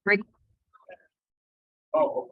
Break. Oh.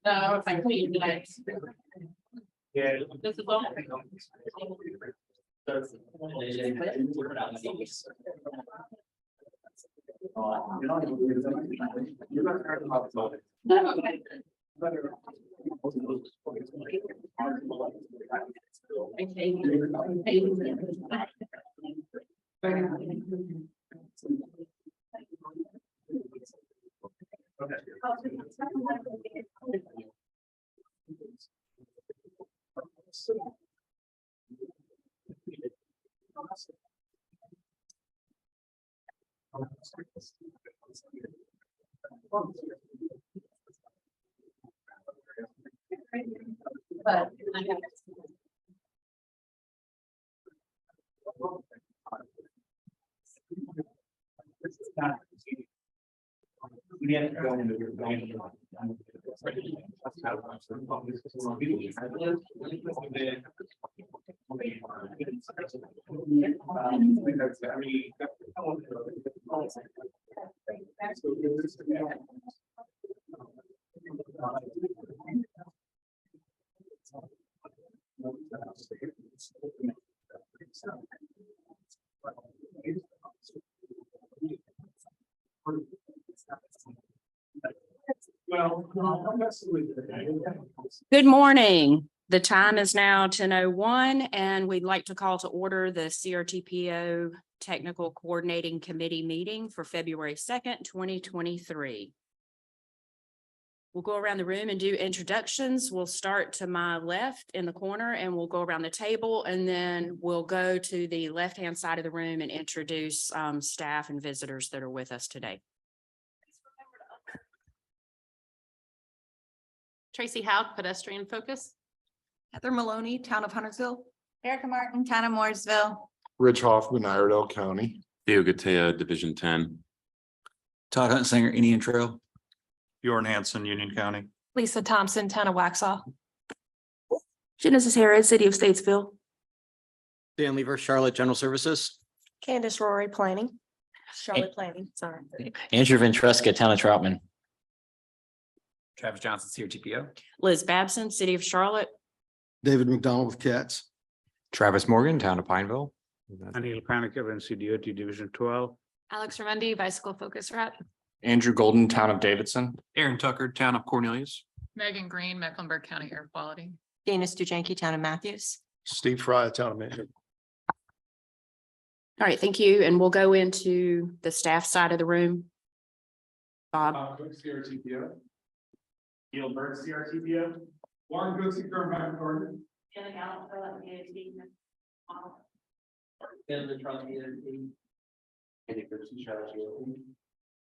No, I clean tonight. Yeah. This is all. But I have. We have to go into your Good morning. The time is now 10:01 and we'd like to call to order the CRTPO Technical Coordinating Committee meeting for February 2nd, 2023. We'll go around the room and do introductions. We'll start to my left in the corner and we'll go around the table and then we'll go to the left-hand side of the room and introduce staff and visitors that are with us today. Tracy Howe, pedestrian focus. Heather Maloney, Town of Huntersville. Erica Martin, Town of Mooresville. Rich Hoffman, Iredell County. Theo Gatea, Division 10. Todd Huntsinger, Indian Trail. Bjorn Hansen, Union County. Lisa Thompson, Town of Waxhaw. Genesis Harris, City of Statesville. Dan Lever, Charlotte General Services. Candace Rory, Planning. Charlotte Planning, sorry. Andrew Ventresca, Town of Troutman. Travis Johnson, CRTPO. Liz Babson, City of Charlotte. David McDonald with Cats. Travis Morgan, Town of Pineville. Anil Panikar, NCDOT Division 12. Alex Remendi, bicycle focus rep. Andrew Golden, Town of Davidson. Aaron Tucker, Town of Cornelius. Megan Green, Mecklenburg County Air Quality. Dana Stujanki, Town of Matthews. Steve Fry, Town of Manhattan. All right, thank you. And we'll go into the staff side of the room. Bob. CRTPO. Gilbert, CRTPO. Warren Goodsey, Gordon.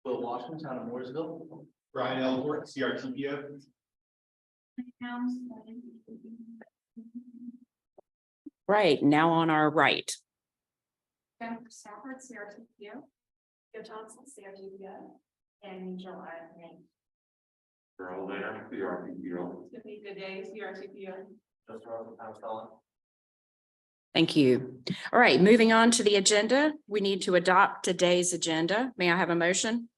Will Washington, town of Mooresville. Brian Elbert, CRTPO. Right, now on our right. Jennifer Stafford, CRTPO. Joe Johnson, CRTPO. And Joe Iron. Earl there, CRTPO. Tiffany Good, CRTPO. Thank you. All right, moving on to the agenda. We need to adopt today's agenda. May I have a motion?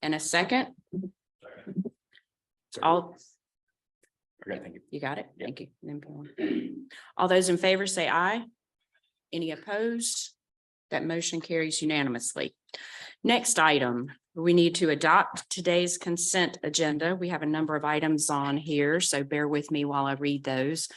And a second? All, Okay, thank you. you got it? Thank you. Then go on. All those in favor say aye. Any opposed? That motion carries unanimously. Next item, we need to adopt today's consent agenda. We have a number of items on here, so bear with me while I read those.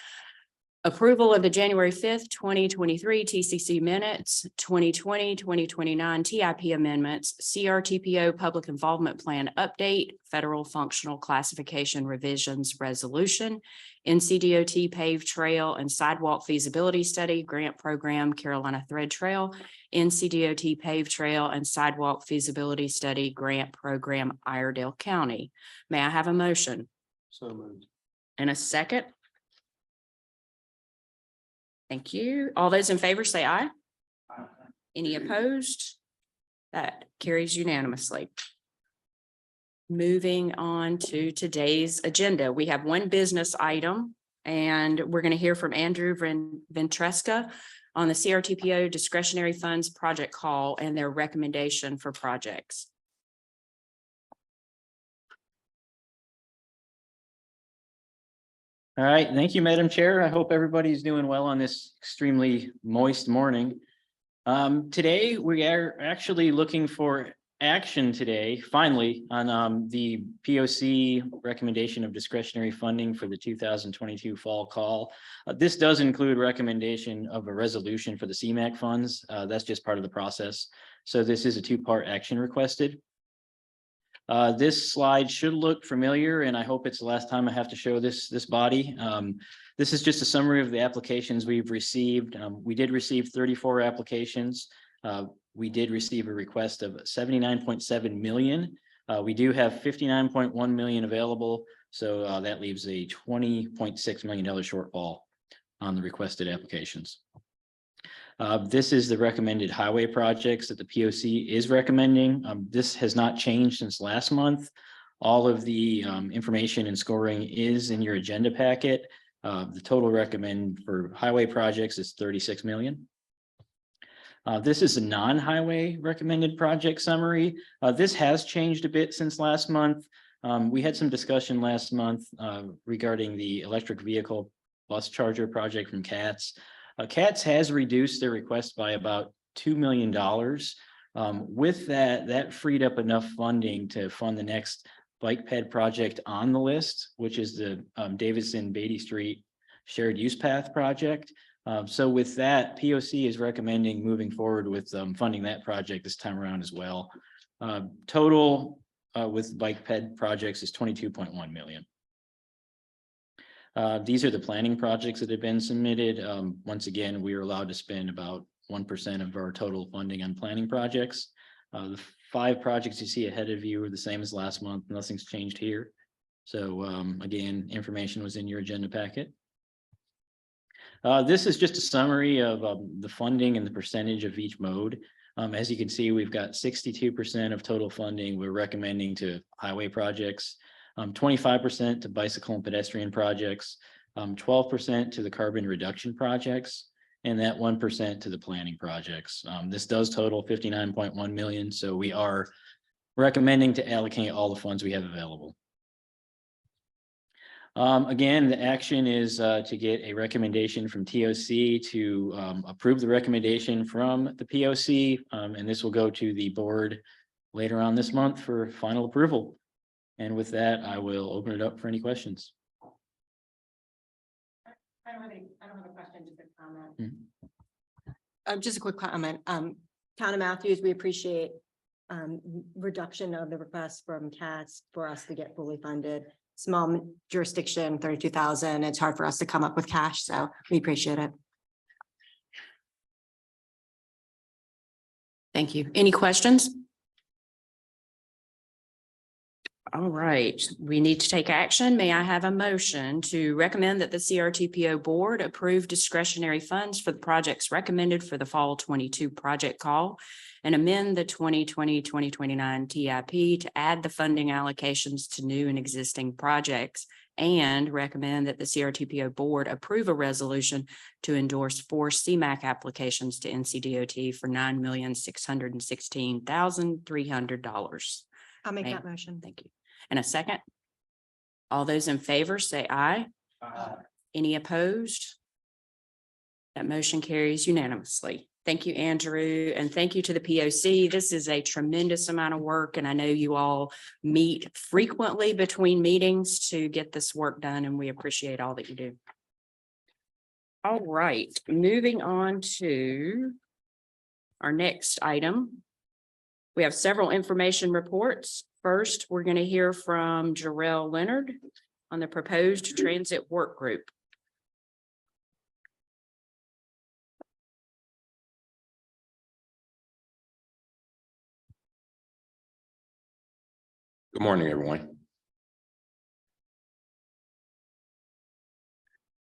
Approval of the January 5th, 2023 TCC minutes, 2020-2029 TIP amendments, CRTPO public involvement plan update, federal functional classification revisions resolution, NCDOT paved trail and sidewalk feasibility study grant program Carolina Thread Trail, NCDOT paved trail and sidewalk feasibility study grant program Iredell County. May I have a motion? So moved. And a second? Thank you. All those in favor say aye. Any opposed? That carries unanimously. Moving on to today's agenda, we have one business item and we're going to hear from Andrew Ventresca on the CRTPO discretionary funds project call and their recommendation for projects. All right, thank you, Madam Chair. I hope everybody's doing well on this extremely moist morning. Today, we are actually looking for action today, finally, on the POC recommendation of discretionary funding for the 2022 fall call. This does include recommendation of a resolution for the CMAQ funds. That's just part of the process. So this is a two-part action requested. This slide should look familiar, and I hope it's the last time I have to show this body. This is just a summary of the applications we've received. We did receive 34 applications. We did receive a request of 79.7 million. We do have 59.1 million available, so that leaves a $20.6 million shortfall on the requested applications. This is the recommended highway projects that the POC is recommending. This has not changed since last month. All of the information and scoring is in your agenda packet. The total recommend for highway projects is 36 million. This is a non-highway recommended project summary. This has changed a bit since last month. We had some discussion last month regarding the electric vehicle bus charger project from CATS. CATS has reduced their request by about $2 million. With that, that freed up enough funding to fund the next bike ped project on the list, which is the Davidson Beatty Street shared use path project. So with that, POC is recommending moving forward with funding that project this time around as well. Total with bike ped projects is 22.1 million. These are the planning projects that have been submitted. Once again, we are allowed to spend about 1% of our total funding on planning projects. The 5 projects you see ahead of you are the same as last month. Nothing's changed here. So again, information was in your agenda packet. This is just a summary of the funding and the percentage of each mode. As you can see, we've got 62% of total funding we're recommending to highway projects, 25% to bicycle and pedestrian projects, 12% to the carbon reduction projects, and that 1% to the planning projects. This does total 59.1 million. So we are recommending to allocate all the funds we have available. Again, the action is to get a recommendation from TOC to approve the recommendation from the POC, and this will go to the board later on this month for final approval. And with that, I will open it up for any questions. I don't have a question, just a comment. Just a quick comment. Town of Matthews, we appreciate reduction of the request from CATS for us to get fully funded. Small jurisdiction, 32,000. It's hard for us to come up with cash, so we appreciate it. Thank you. Any questions? All right, we need to take action. May I have a motion to recommend that the CRTPO board approve discretionary funds for the projects recommended for the fall 22 project call and amend the 2020-2029 TIP to add the funding allocations to new and existing projects, and recommend that the CRTPO board approve a resolution to endorse 4 CMAQ applications to NCDOT for $9,616,300. I'll make Ma'am. that motion. Thank you. And a second? All those in favor say aye. Any opposed? That motion carries unanimously. Thank you, Andrew, and thank you to the POC. This is a tremendous amount of work, and I know you all meet frequently between meetings to get this work done, and we appreciate all that you do. All right, moving on to our next item. We have several information reports. First, we're going to hear from Jarrell Leonard on the proposed transit work group. Good morning, everyone.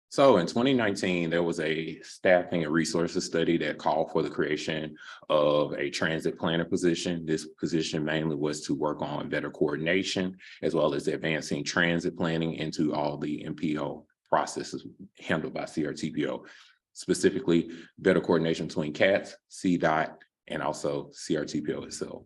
So in 2019, there was a staffing and resources study that called for the creation of a transit planner position. This position mainly was to work on better coordination, as well as advancing transit planning into all the MPO processes handled by CRTPO, specifically better coordination between CATS, CDOT, and also CRTPO itself.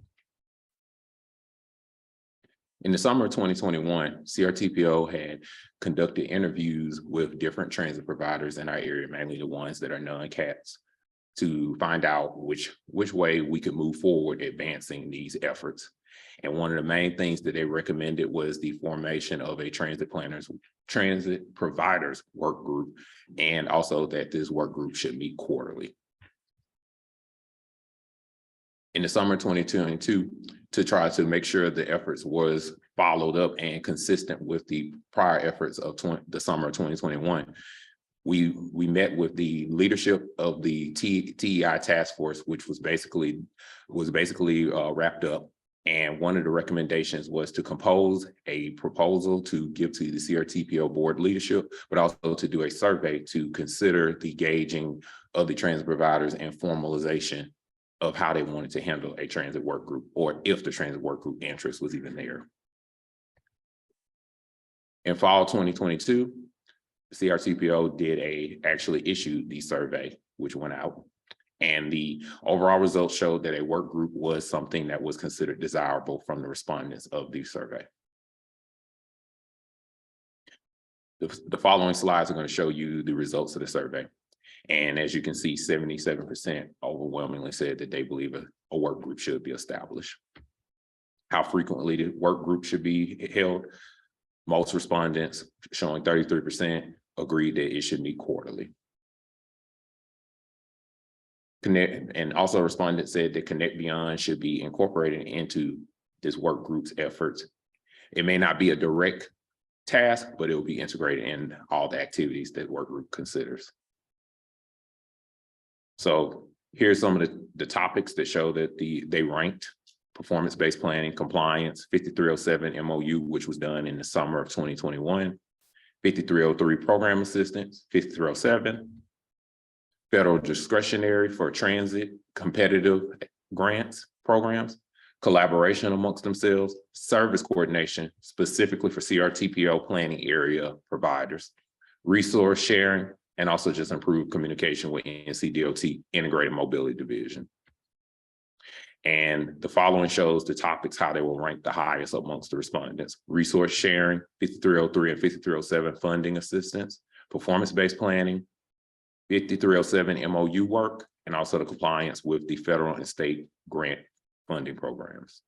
In the summer of 2021, CRTPO had conducted interviews with different transit providers in our area, mainly the ones that are non-CATS, to find out which way we could move forward advancing these efforts. And one of the main things that they recommended was the formation of a transit providers work group, and also that this work group should meet quarterly. In the summer 2022, to try to make sure the efforts was followed up and consistent with the prior efforts of the summer of 2021, we met with the leadership of the TEI task force, which was basically wrapped up. And one of the recommendations was to compose a proposal to give to the CRTPO board leadership, but also to do a survey to consider the gauging of the transit providers and formalization of how they wanted to handle a transit work group, or if the transit work group interest was even there. In fall 2022, CRTPO actually issued the survey, which went out, and the overall results showed that a work group was something that was considered desirable from the respondents of the survey. The following slides are going to show you the results of the survey. And as you can see, 77% overwhelmingly said that they believe a work group should be established. How frequently the work group should be held? Most respondents, showing 33%, agreed that it should meet quarterly. And also respondents said that Connect Beyond should be incorporated into this work group's efforts. It may not be a direct task, but it will be integrated in all the activities that work group considers. So here's some of the topics that show that they ranked: performance-based planning, compliance, 5307 MOU, which was done in the summer of 2021, 5303 program assistance, 5307, federal discretionary for transit, competitive grants programs, collaboration amongst themselves, service coordination, specifically for CRTPO planning area providers, resource sharing, and also just improved communication with NCDOT Integrated Mobility Division. And the following shows the topics, how they were ranked the highest amongst the respondents: resource sharing, 5303 and 5307 funding assistance, performance-based planning, 5307 MOU work, and also the compliance with the federal and state grant funding programs.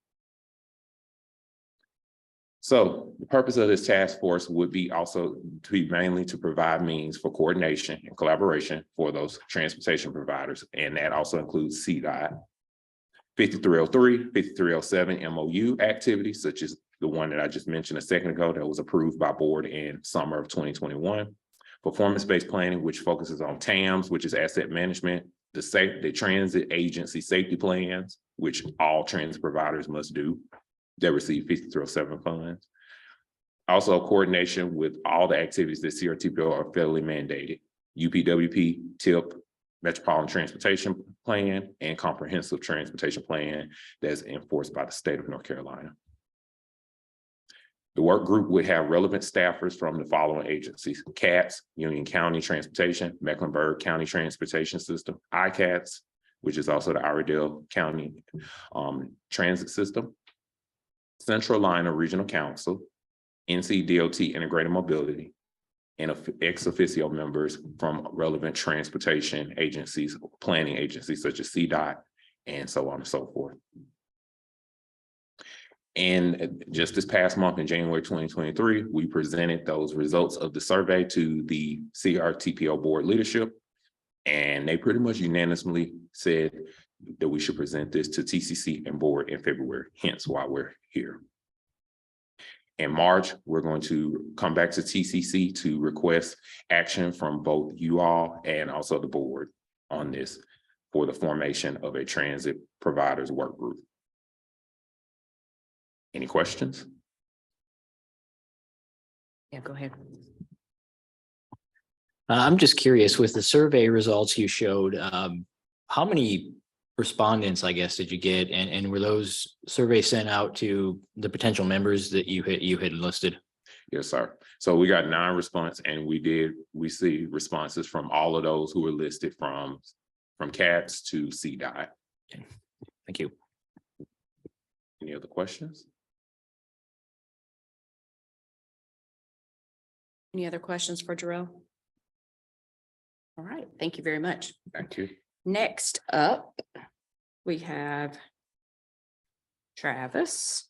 So the purpose of this task force would be also to be mainly to provide means for coordination and collaboration for those transportation providers. And that also includes CDOT, 5303, 5307 MOU activities, such as the one that I just mentioned a second ago that was approved by board in summer of 2021. Performance-based planning, which focuses on TAMS, which is asset management, the transit agency safety plans, which all transit providers must do. They receive 5307 funds. Also, coordination with all the activities that CRTPO are federally mandated: UPWP, TIP, Metropolitan Transportation Plan, and Comprehensive Transportation Plan that's enforced by the state of North Carolina. The work group would have relevant staffers from the following agencies: CATS, Union County Transportation, Mecklenburg County Transportation System, ICATS, which is also the Iredell County Transit System, Central Liner Regional Council, NCDOT Integrated Mobility, and ex officio members from relevant transportation agencies, planning agencies such as CDOT, and so on and so forth. And just this past month in January 2023, we presented those results of the survey to the CRTPO board leadership, and they pretty much unanimously said that we should present this to TCC and board in February, hence why we're here. In March, we're going to come back to TCC to request action from both you all and also the board on this for the formation of a transit providers work group. Any questions? Yeah, go ahead. I'm just curious, with the survey results you showed, how many respondents, I guess, did you get? And were those surveys sent out to the potential members that you had listed? Yes, sir. So we got 9 responses, and we see responses from all of those who were listed from CATS to CDOT. Okay. Thank you. Any other questions? Any other questions for Jarrell? All right, thank you very much. Thank you. Next up, we have Travis,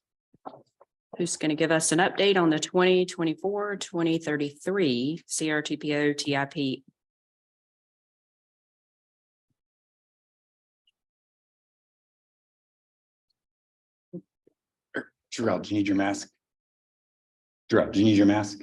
who's going to give us an update on the 2024-2033 CRTPO TIP. Jarrell, do you need your mask? Jarrell, do you need your mask?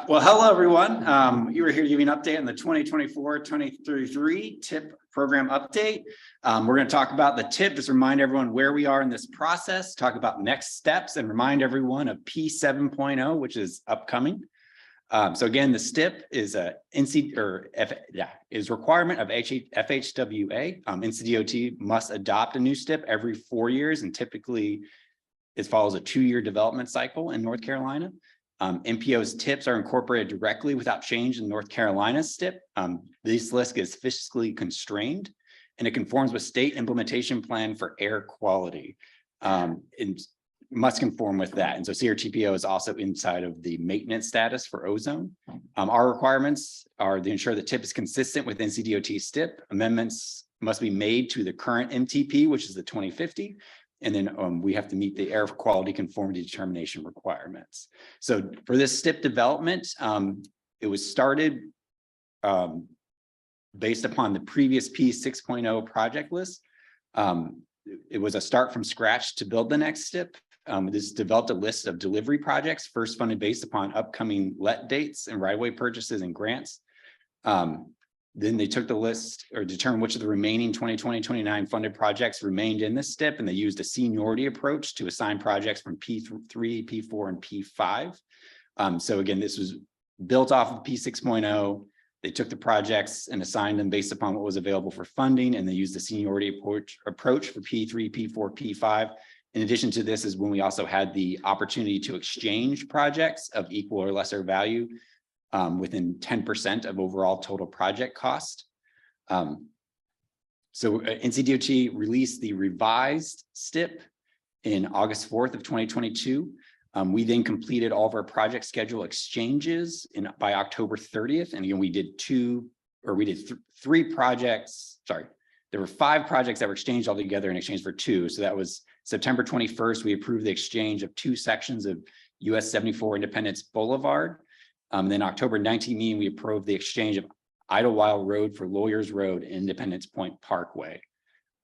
Well, hello, everyone. You were here to give you an update on the 2024-2033 TIP program update. We're going to talk about the TIP, just remind everyone where we are in this process, talk about next steps, and remind everyone of P7.0, which is upcoming. So again, the STIP is a requirement of FHWA. NCDOT must adopt a new STIP every 4 years, and typically it follows a 2-year development cycle in North Carolina. NPO's TIPs are incorporated directly without change in North Carolina's STIP. This list is fiscally constrained, and it conforms with state implementation plan for air quality. It must conform with that. And so CRTPO is also inside of the maintenance status for ozone. Our requirements are to ensure that TIP is consistent with NCDOT STIP. Amendments must be made to the current MTP, which is the 2050. And then we have to meet the air quality conformity determination requirements. So for this STIP development, it was started based upon the previous P6.0 project list. It was a start from scratch to build the next STIP. This developed a list of delivery projects, first funded based upon upcoming let dates and right-of-way purchases and grants. Then they took the list or determined which of the remaining 2020-29 funded projects remained in this STIP, and they used a seniority approach to assign projects from P3, P4, and P5. So again, this was built off of P6.0. They took the projects and assigned them based upon what was available for funding, and they used the seniority approach for P3, P4, P5. In addition to this is when we also had the opportunity to exchange projects of equal or lesser value within 10% of overall total project cost. So NCDOT released the revised STIP in August 4th of 2022. We then completed all of our project schedule exchanges by October 30th. And again, we did 3 projects. Sorry, there were 5 projects that were exchanged all together in exchange for 2. So that was September 21st, we approved the exchange of 2 sections of US 74 Independence Boulevard. Then October 19th meeting, we approved the exchange of Idlewild Road for Lawyers Road and Independence Point Parkway.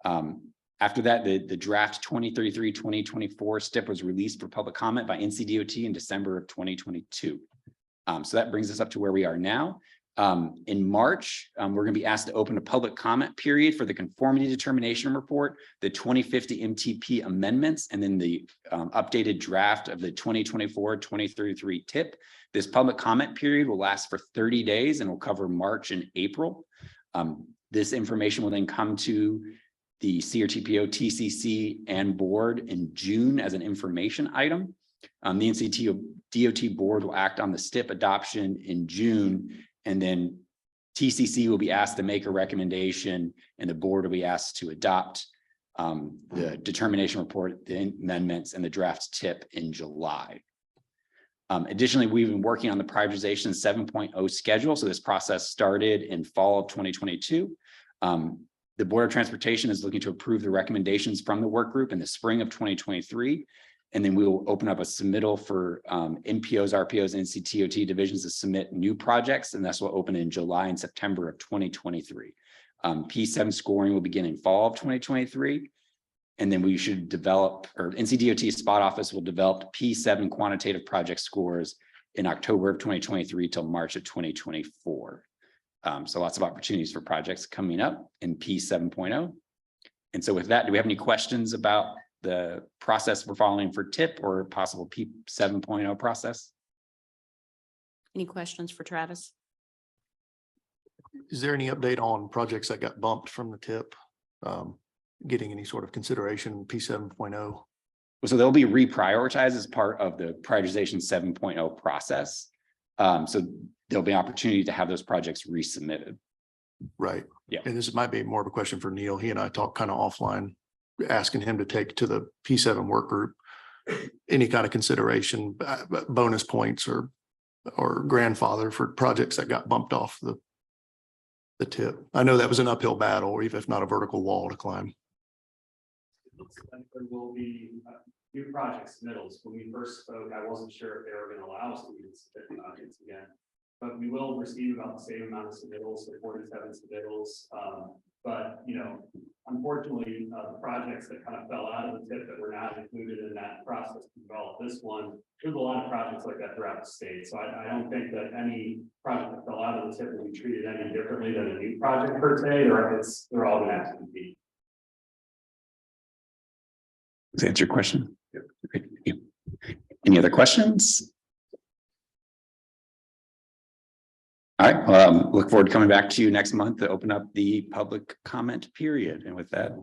After that, the draft 2033-2024 STIP was released for public comment by NCDOT in December of 2022. So that brings us up to where we are now. In March, we're going to be asked to open a public comment period for the conformity determination report, the 2050 MTP amendments, and then the updated draft of the 2024-2033 TIP. This public comment period will last for 30 days and will cover March and April. This information will then come to the CRTPO, TCC, and board in June as an information item. The NCTO DOT board will act on the STIP adoption in June, and then TCC will be asked to make a recommendation, and the board will be asked to adopt the determination report, the amendments, and the draft TIP in July. Additionally, we've been working on the prioritization 7.0 schedule. So this process started in fall of 2022. The Board of Transportation is looking to approve the recommendations from the work group in the spring of 2023. And then we will open up a submittal for NPOs, RPOs, and NCTOT divisions to submit new projects. And that's what will open in July and September of 2023. P7 scoring will begin in fall of 2023. And then we should develop, or NCDOT spot office will develop P7 quantitative project scores in October of 2023 till March of 2024. So lots of opportunities for projects coming up in P7.0. And so with that, do we have any questions about the process we're following for TIP or possible P7.0 process? Any questions for Travis? Is there any update on projects that got bumped from the TIP? Getting any sort of consideration P7.0? So they'll be reprioritized as part of the prioritization 7.0 process. So there'll be opportunity to have those projects resubmitted. Right. Yeah. And this might be more of a question for Neil. He and I talked kind of offline, asking him to take to the P7 work group any kind of consideration, bonus points or grandfather for projects that got bumped off the TIP. I know that was an uphill battle, or even if not a vertical wall to climb. Looks like there will be new project submittals. When we first spoke, I wasn't sure if they were going to allow us to submit projects again. But we will receive about the same amount of submittals, so 47 submittals. But you know, unfortunately, the projects that kind of fell out of the TIP that were not included in that process to develop this one, there's a lot of projects like that throughout the state. So I don't think that any project that fell out of the TIP will be treated any differently than a new project per se, or they're all going to have to compete. Does that answer your question? Yep. Great. Thank you. Any other questions? All right, look forward to coming back to you next month to open up the public comment period. And with that.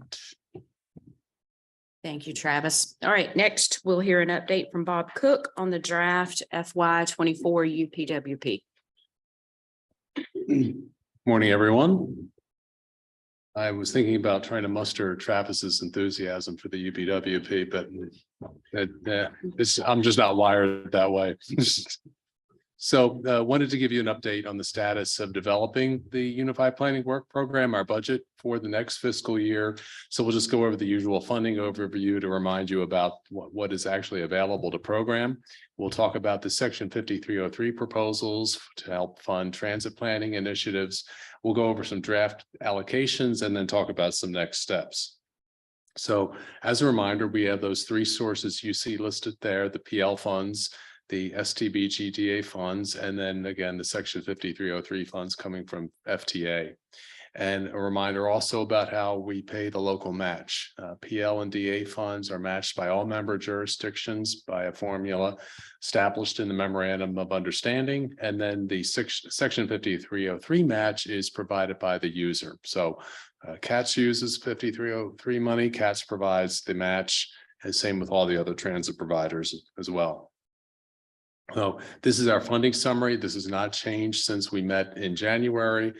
Thank you, Travis. All right, next we'll hear an update from Bob Cook on the draft FY24 UPWP. Morning, everyone. I was thinking about trying to muster Travis's enthusiasm for the UPWP, but I'm just not wired that way. So wanted to give you an update on the status of developing the Unified Planning Work Program, our budget for the next fiscal year. So we'll just go over the usual funding overview to remind you about what is actually available to program. We'll talk about the Section 5303 proposals to help fund transit planning initiatives. We'll go over some draft allocations and then talk about some next steps. So as a reminder, we have those three sources you see listed there, the PL funds, the STB GTA funds, and then again, the Section 5303 funds coming from FTA. And a reminder also about how we pay the local match. PL and DA funds are matched by all member jurisdictions by a formula established in the Memorandum of Understanding. And then the Section 5303 match is provided by the user. So CATS uses 5303 money, CATS provides the match, and same with all the other transit providers as well. So this is our funding summary. This has not changed since we met in January.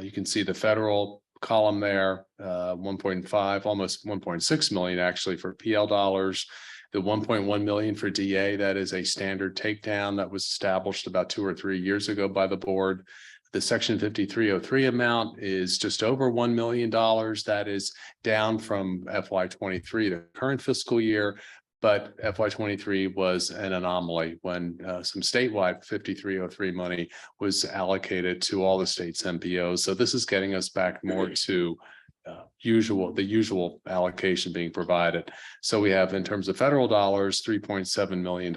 You can see the federal column there, 1.5, almost 1.6 million actually for PL dollars. The 1.1 million for DA, that is a standard takedown that was established about 2 or 3 years ago by the board. The Section 5303 amount is just over $1 million. That is down from FY23, the current fiscal year. But FY23 was an anomaly when some statewide 5303 money was allocated to all the state's MPOs. So this is getting us back more to the usual allocation being provided. So we have, in terms of federal dollars, $3.7 million,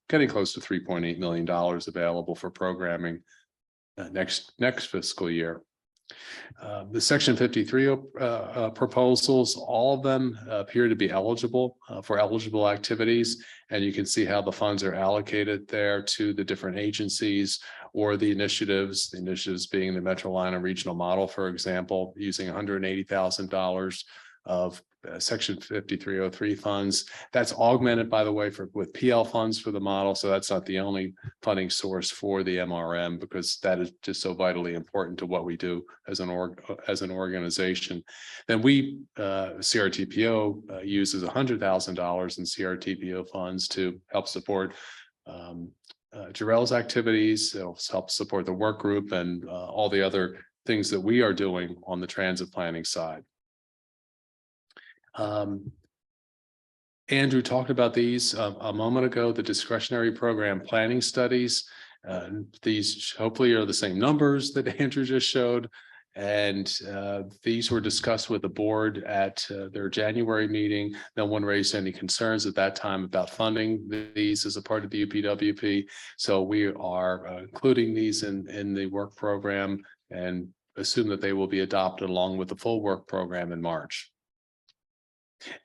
getting close to $3.8 million available for programming next fiscal year. The section 53 proposals, all of them appear to be eligible for eligible activities. And you can see how the funds are allocated there to the different agencies or the initiatives being the Metrolina regional model, for example, using $180,000 of section 5303 funds. That's augmented, by the way, with PL funds for the model. So that's not the only funding source for the MRM, because that is just so vitally important to what we do as an organization. Then we CRTPO uses $100,000 in CRTPO funds to help support Jarrell's activities. It'll help support the work group and all the other things that we are doing on the transit planning side. Andrew talked about these a moment ago, the discretionary program planning studies. These hopefully are the same numbers that Andrew just showed. And these were discussed with the board at their January meeting. No one raised any concerns at that time about funding these as a part of the UPWP. So we are including these in the work program and assume that they will be adopted along with the full work program in March.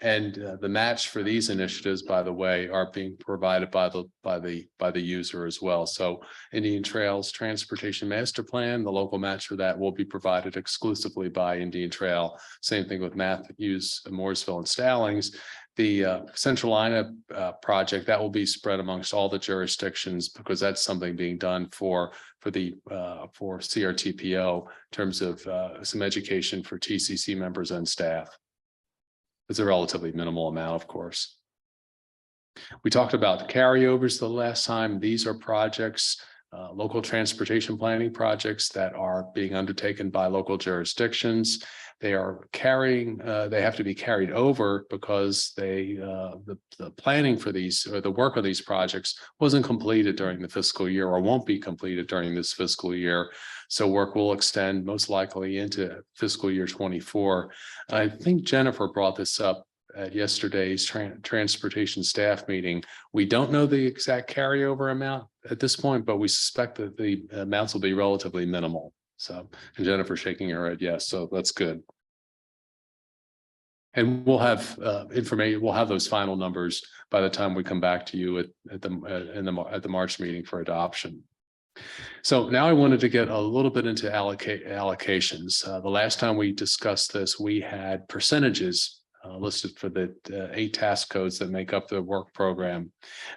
And the match for these initiatives, by the way, are being provided by the user as well. So Indian Trails Transportation Master Plan, the local match for that will be provided exclusively by Indian Trail. Same thing with Matthews, Mooresville, and Stallings. The Central Line project that will be spread amongst all the jurisdictions, because that's something being done for CRTPO in terms of some education for TCC members and staff. It's a relatively minimal amount, of course. We talked about carryovers the last time. These are projects, local transportation planning projects that are being undertaken by local jurisdictions. They are carrying, they have to be carried over because the planning for these, or the work of these projects wasn't completed during the fiscal year or won't be completed during this fiscal year. So work will extend most likely into fiscal year 24. I think Jennifer brought this up at yesterday's transportation staff meeting. We don't know the exact carryover amount at this point, but we suspect that the amounts will be relatively minimal. So, and Jennifer shaking her head yes, so that's good. And we'll have information. We'll have those final numbers by the time we come back to you at the March meeting for adoption. So now I wanted to get a little bit into allocations. The last time we discussed this, we had percentages listed for the 8 task codes that make up the work program.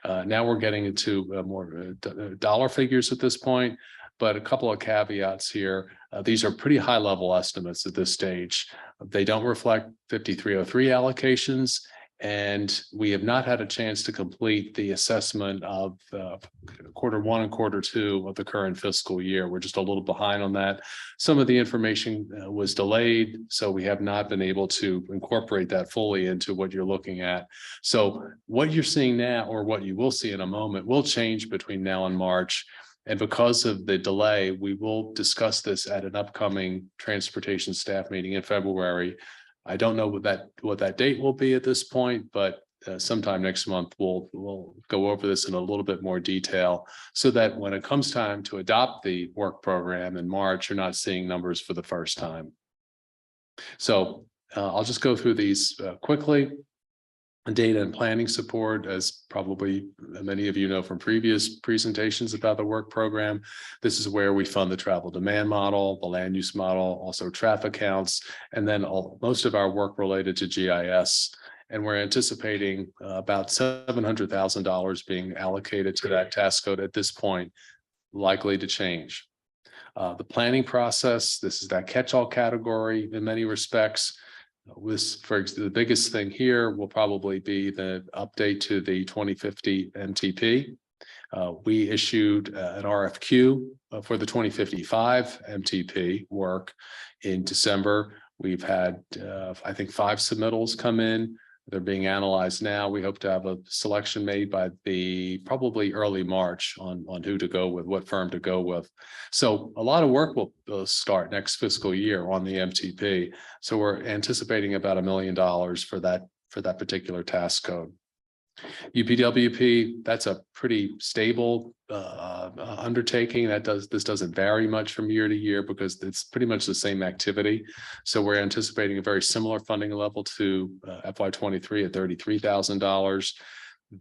Now we're getting into more dollar figures at this point, but a couple of caveats here. These are pretty high level estimates at this stage. They don't reflect 5303 allocations, and we have not had a chance to complete the assessment of quarter 1 and quarter 2 of the current fiscal year. We're just a little behind on that. Some of the information was delayed, so we have not been able to incorporate that fully into what you're looking at. So what you're seeing now, or what you will see in a moment, will change between now and March. And because of the delay, we will discuss this at an upcoming transportation staff meeting in February. I don't know what that date will be at this point, but sometime next month, we'll go over this in a little bit more detail so that when it comes time to adopt the work program in March, you're not seeing numbers for the first time. So I'll just go through these quickly. Data and planning support, as probably many of you know from previous presentations about the work program. This is where we fund the travel demand model, the land use model, also traffic counts, and then most of our work related to GIS. And we're anticipating about $700,000 being allocated to that task code at this point, likely to change. The planning process, this is that catch-all category in many respects. The biggest thing here will probably be the update to the 2050 MTP. We issued an RFQ for the 2055 MTP work in December. We've had, I think, 5 submittals come in. They're being analyzed now. We hope to have a selection made by probably early March on who to go with, what firm to go with. So a lot of work will start next fiscal year on the MTP. So we're anticipating about $1 million for that particular task code. UPWP, that's a pretty stable undertaking. This doesn't vary much from year to year because it's pretty much the same activity. So we're anticipating a very similar funding level to FY23 at $33,000.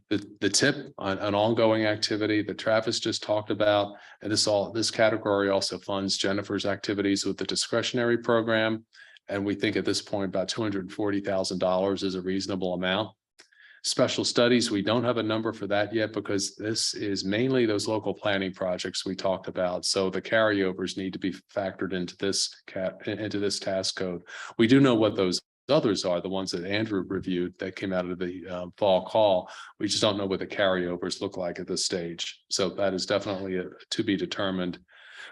The tip on an ongoing activity that Travis just talked about, and this category also funds Jennifer's activities with the discretionary program. And we think at this point about $240,000 is a reasonable amount. Special studies, we don't have a number for that yet because this is mainly those local planning projects we talked about. So the carryovers need to be factored into this task code. We do know what those others are, the ones that Andrew reviewed that came out of the fall call. We just don't know what the carryovers look like at this stage. So that is definitely to be determined.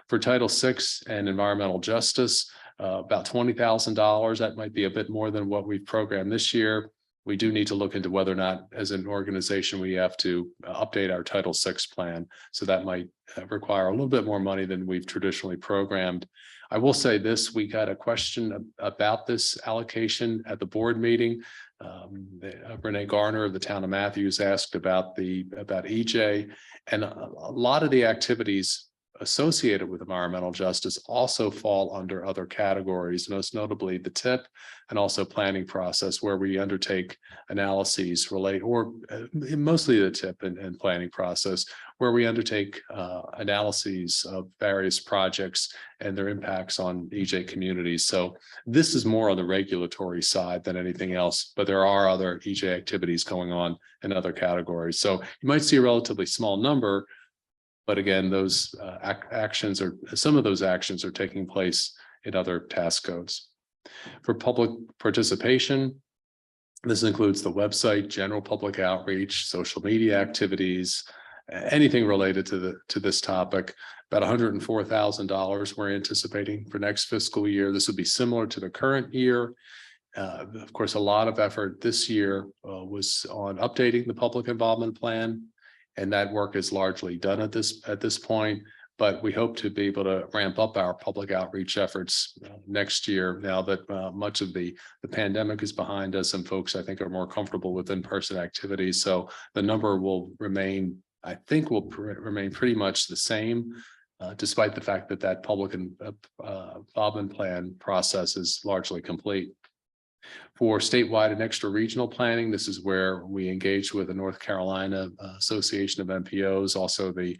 For Title VI and environmental justice, about $20,000. That might be a bit more than what we've programmed this year. We do need to look into whether or not, as an organization, we have to update our Title VI plan. So that might require a little bit more money than we've traditionally programmed. I will say this, we got a question about this allocation at the board meeting. Renee Garner of the town of Matthews asked about EJ, and a lot of the activities associated with environmental justice also fall under other categories, most notably the TIP and also planning process, where we undertake analyses mostly the TIP and planning process, where we undertake analyses of various projects and their impacts on EJ communities. So this is more on the regulatory side than anything else, but there are other EJ activities going on in other categories. So you might see a relatively small number, but again, those some of those actions are taking place in other task codes. For public participation, this includes the website, general public outreach, social media activities, anything related to this topic. About $104,000 we're anticipating for next fiscal year. This would be similar to the current year. Of course, a lot of effort this year was on updating the public involvement plan. And that work is largely done at this point, but we hope to be able to ramp up our public outreach efforts next year now that much of the pandemic is behind us and folks, I think, are more comfortable with in-person activities. So the number will remain, I think, will remain pretty much the same, despite the fact that that public involvement plan process is largely complete. For statewide and extra regional planning, this is where we engage with the North Carolina Association of MPOs, also the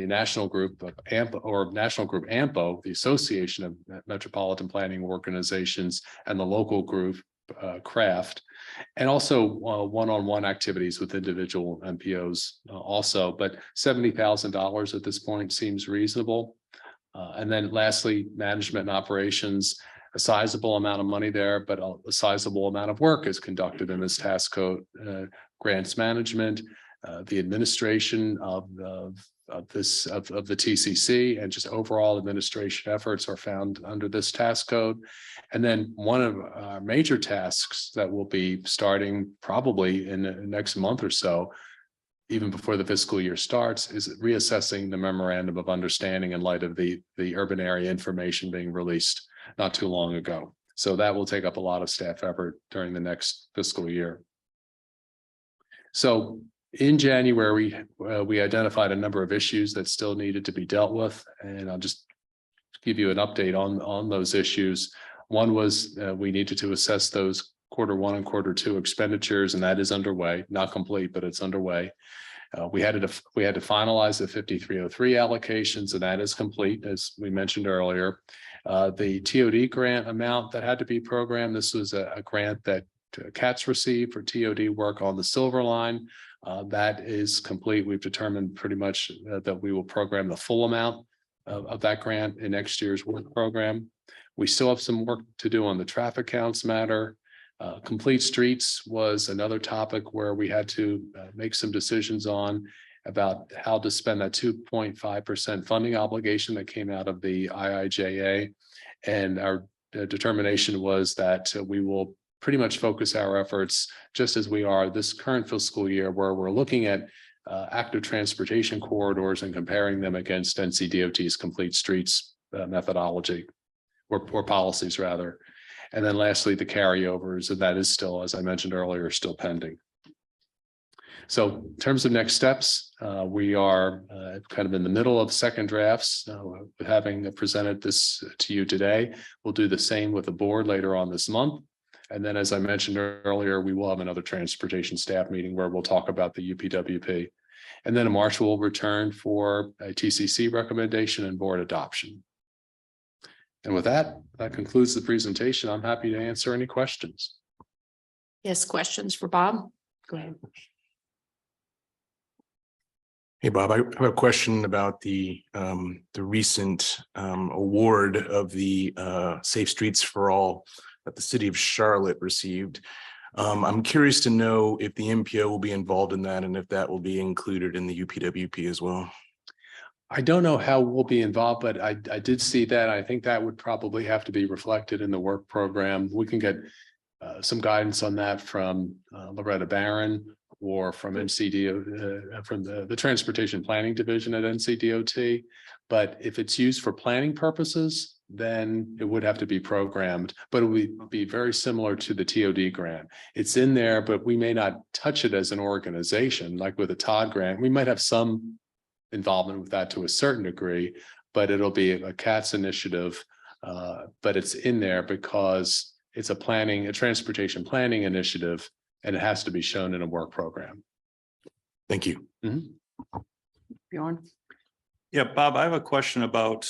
national group of AMPO, the Association of Metropolitan Planning Organizations, and the local group CRAFT, and also one-on-one activities with individual MPOs also, but $70,000 at this point seems reasonable. And then lastly, management and operations. A sizable amount of money there, but a sizable amount of work is conducted in this task code. Grants management, the administration of the TCC, and just overall administration efforts are found under this task code. And then one of our major tasks that will be starting probably in the next month or so, even before the fiscal year starts, is reassessing the memorandum of understanding in light of the urban area information being released not too long ago. So that will take up a lot of staff effort during the next fiscal year. So in January, we identified a number of issues that still needed to be dealt with, and I'll just give you an update on those issues. One was we needed to assess those Q1 and Q2 expenditures, and that is underway, not complete, but it's underway. We had to finalize the 5303 allocations, and that is complete, as we mentioned earlier. The TOD grant amount that had to be programmed, this was a grant that CATS received for TOD work on the Silver Line. That is complete. We've determined pretty much that we will program the full amount of that grant in next year's work program. We still have some work to do on the traffic counts matter. Complete streets was another topic where we had to make some decisions on about how to spend that 2.5% funding obligation that came out of the IIJA. And our determination was that we will pretty much focus our efforts just as we are this current fiscal year, where we're looking at active transportation corridors and comparing them against NCDOT's complete streets methodology or policies rather. And then lastly, the carryovers, and that is still, as I mentioned earlier, still pending. So in terms of next steps, we are kind of in the middle of second drafts, having presented this to you today. We'll do the same with the board later on this month. And then, as I mentioned earlier, we will have another transportation staff meeting where we'll talk about the UPWP. And then in March, we'll return for a TCC recommendation and board adoption. And with that, that concludes the presentation. I'm happy to answer any questions. Yes, questions for Bob? Go ahead. Hey, Bob, I have a question about the recent award of the Safe Streets for All that the city of Charlotte received. I'm curious to know if the MPO will be involved in that and if that will be included in the UPWP as well. I don't know how we'll be involved, but I did see that. I think that would probably have to be reflected in the work program. We can get some guidance on that from Loretta Barron or from NCDO, from the Transportation Planning Division at NCDOT. But if it's used for planning purposes, then it would have to be programmed, but it would be very similar to the TOD grant. It's in there, but we may not touch it as an organization, like with a Todd grant. We might have some involvement with that to a certain degree, but it'll be a CATS initiative. But it's in there because it's a transportation planning initiative, and it has to be shown in a work program. Thank you. Bjorn? Yeah, Bob, I have a question about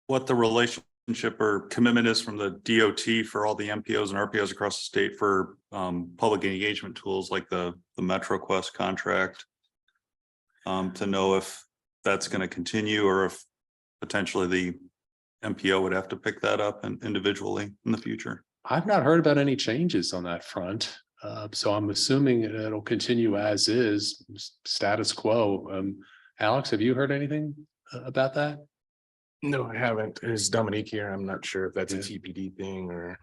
what the relationship or commitment is from the DOT for all the MPOs and RPOs across the state for public engagement tools like the MetroQuest contract. To know if that's going to continue or if potentially the MPO would have to pick that up and individually in the future. I've not heard about any changes on that front. So I'm assuming it'll continue as is, status quo. Alex, have you heard anything about that? No, I haven't. Is Dominique here? I'm not sure if that's a TPD thing or.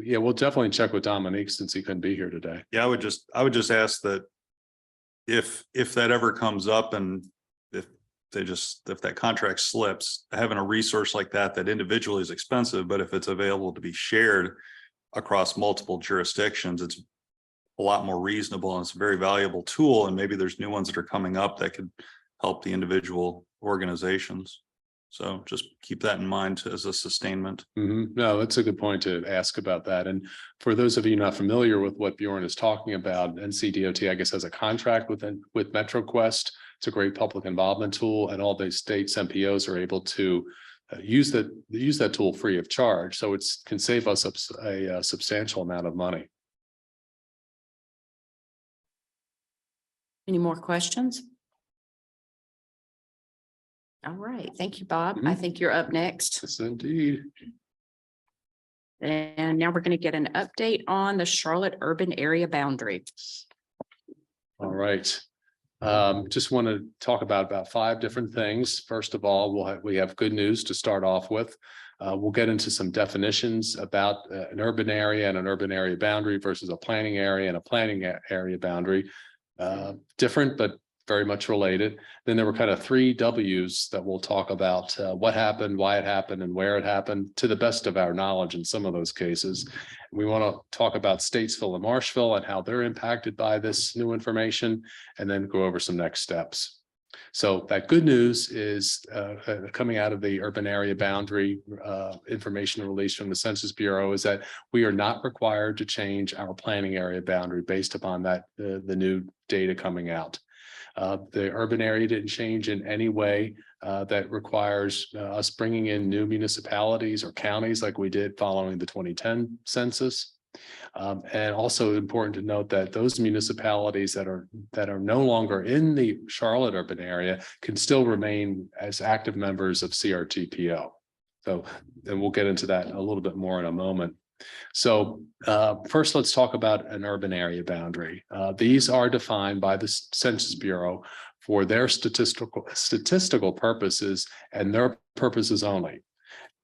Yeah, we'll definitely check with Dominique since he couldn't be here today. Yeah, I would just ask that if that ever comes up and if that contract slips, having a resource like that individually is expensive, but if it's available to be shared across multiple jurisdictions, it's a lot more reasonable and it's a very valuable tool. And maybe there's new ones that are coming up that could help the individual organizations. So just keep that in mind as a sustainment. No, that's a good point to ask about that. And for those of you not familiar with what Bjorn is talking about, NCDOT, I guess, has a contract with MetroQuest. It's a great public involvement tool, and all the states MPOs are able to use that tool free of charge. So it can save us a substantial amount of money. Any more questions? All right, thank you, Bob. I think you're up next. Yes, indeed. And now we're going to get an update on the Charlotte urban area boundary. All right. Just want to talk about 5 different things. First of all, we have good news to start off with. We'll get into some definitions about an urban area and an urban area boundary versus a planning area and a planning area boundary. Different, but very much related. Then there were kind of 3 W's that we'll talk about what happened, why it happened, and where it happened, to the best of our knowledge in some of those cases. We want to talk about Statesville and Marshville and how they're impacted by this new information, and then go over some next steps. So that good news is coming out of the urban area boundary information released from the Census Bureau is that we are not required to change our planning area boundary based upon that the new data coming out. The urban area didn't change in any way that requires us bringing in new municipalities or counties like we did following the 2010 census. And also important to note that those municipalities that are no longer in the Charlotte urban area can still remain as active members of CRTPO. So, and we'll get into that a little bit more in a moment. So first, let's talk about an urban area boundary. These are defined by the Census Bureau for their statistical purposes and their purposes only.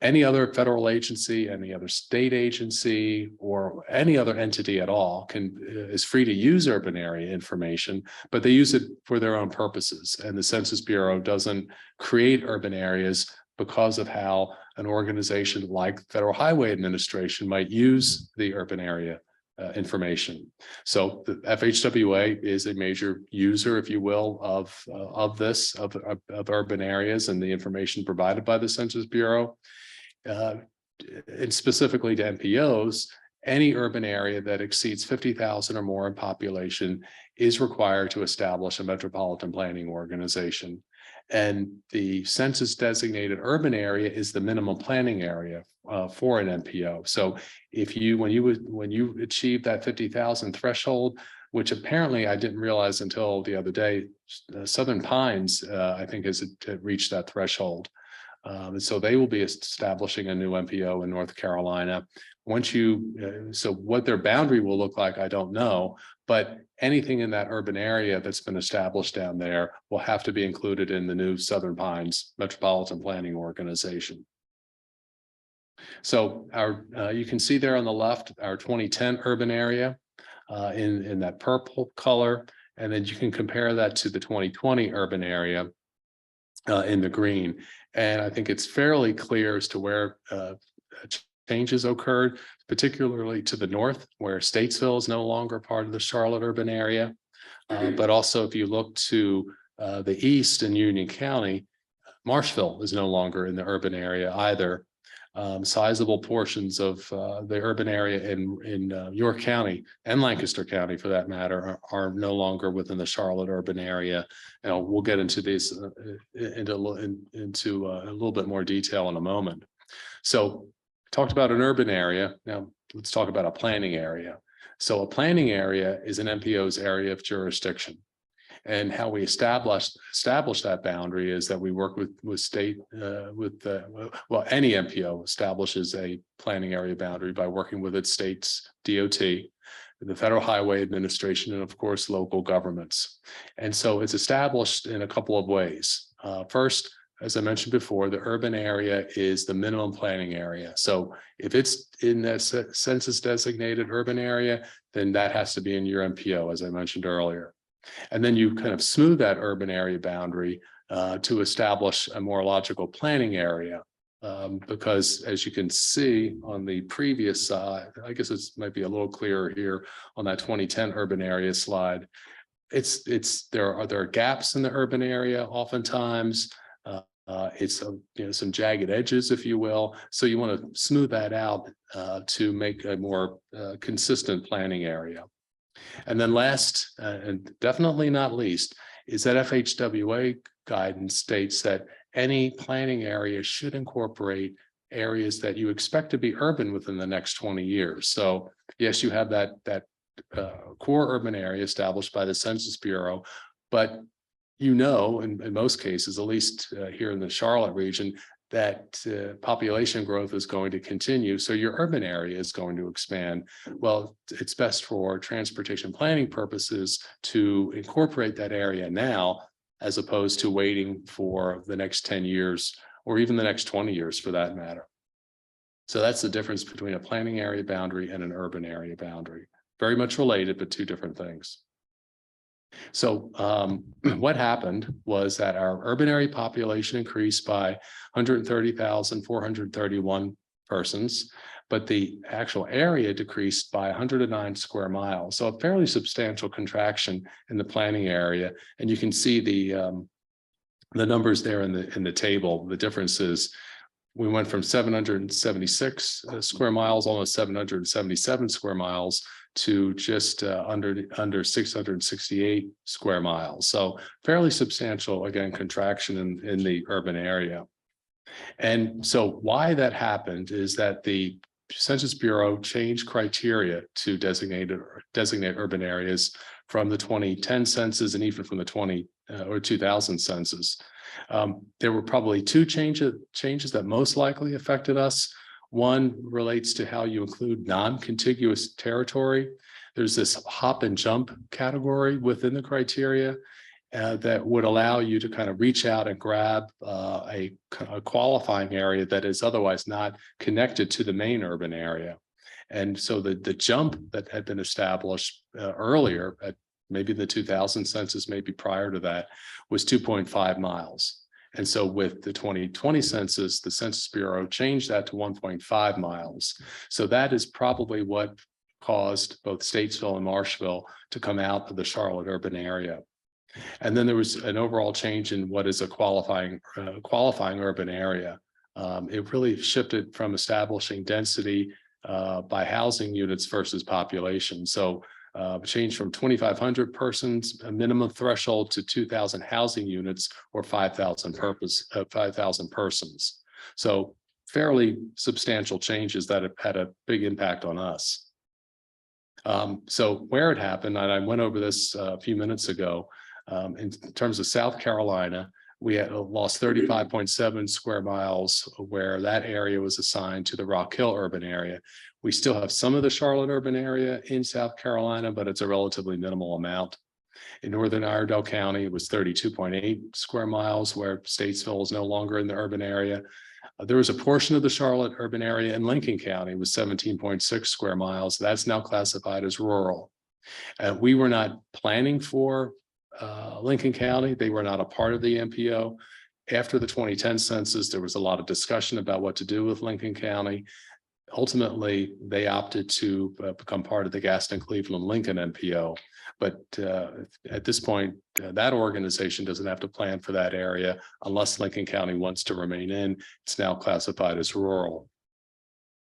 Any other federal agency, any other state agency, or any other entity at all is free to use urban area information, but they use it for their own purposes. And the Census Bureau doesn't create urban areas because of how an organization like Federal Highway Administration might use the urban area information. So the FHWA is a major user, if you will, of urban areas and the information provided by the Census Bureau. And specifically to MPOs, any urban area that exceeds 50,000 or more in population is required to establish a metropolitan planning organization. And the census designated urban area is the minimum planning area for an MPO. So if you, when you achieve that 50,000 threshold, which apparently I didn't realize until the other day, Southern Pines, I think has reached that threshold. And so they will be establishing a new MPO in North Carolina. Once you, so what their boundary will look like, I don't know, but anything in that urban area that's been established down there will have to be included in the new Southern Pines Metropolitan Planning Organization. So our, you can see there on the left, our 2010 urban area in that purple color, and then you can compare that to the 2020 urban area in the green. And I think it's fairly clear as to where changes occurred, particularly to the north, where Statesville is no longer part of the Charlotte urban area. But also if you look to the east in Union County, Marshville is no longer in the urban area either. Sizable portions of the urban area in York County and Lancaster County, for that matter, are no longer within the Charlotte urban area. And we'll get into these into a little bit more detail in a moment. So talked about an urban area. Now let's talk about a planning area. So a planning area is an MPO's area of jurisdiction. And how we establish that boundary is that we work with state, well, any MPO establishes a planning area boundary by working with its state's DOT, the Federal Highway Administration, and of course, local governments. And so it's established in a couple of ways. First, as I mentioned before, the urban area is the minimum planning area. So if it's in that census designated urban area, then that has to be in your MPO, as I mentioned earlier. And then you kind of smooth that urban area boundary to establish a more logical planning area. Because as you can see on the previous side, I guess it might be a little clearer here on that 2010 urban area slide. There are gaps in the urban area oftentimes. It's some jagged edges, if you will. So you want to smooth that out to make a more consistent planning area. And then last, and definitely not least, is that FHWA guidance states that any planning area should incorporate areas that you expect to be urban within the next 20 years. So yes, you have that core urban area established by the Census Bureau, but in most cases, at least here in the Charlotte region, that population growth is going to continue. So your urban area is going to expand. Well, it's best for transportation planning purposes to incorporate that area now, as opposed to waiting for the next 10 years or even the next 20 years for that matter. So that's the difference between a planning area boundary and an urban area boundary. Very much related, but two different things. So what happened was that our urban area population increased by 130,431 persons, but the actual area decreased by 109 square miles. So a fairly substantial contraction in the planning area. And you can see the numbers there in the table. The difference is we went from 776 square miles, almost 777 square miles, to just under 668 square miles. So fairly substantial, again, contraction in the urban area. And so why that happened is that the Census Bureau changed criteria to designate urban areas from the 2010 census and even from the 2000 census. There were probably two changes that most likely affected us. One relates to how you include non-contiguous territory. There's this hop and jump category within the criteria that would allow you to kind of reach out and grab a qualifying area that is otherwise not connected to the main urban area. And so the jump that had been established earlier at maybe the 2000 census, maybe prior to that, was 2.5 miles. And so with the 2020 census, the Census Bureau changed that to 1.5 miles. So that is probably what caused both Statesville and Marshville to come out of the Charlotte urban area. And then there was an overall change in what is a qualifying urban area. It really shifted from establishing density by housing units versus population. So changed from 2,500 persons, a minimum threshold, to 2,000 housing units or 5,000 persons. So fairly substantial changes that have had a big impact on us. So where it happened, and I went over this a few minutes ago, in terms of South Carolina, we had lost 35.7 square miles where that area was assigned to the Rock Hill urban area. We still have some of the Charlotte urban area in South Carolina, but it's a relatively minimal amount. In Northern Iredell County, it was 32.8 square miles where Statesville is no longer in the urban area. There was a portion of the Charlotte urban area in Lincoln County with 17.6 square miles. That's now classified as rural. We were not planning for Lincoln County. They were not a part of the MPO. After the 2010 census, there was a lot of discussion about what to do with Lincoln County. Ultimately, they opted to become part of the Gaston Cleveland Lincoln MPO. But at this point, that organization doesn't have to plan for that area unless Lincoln County wants to remain in. It's now classified as rural.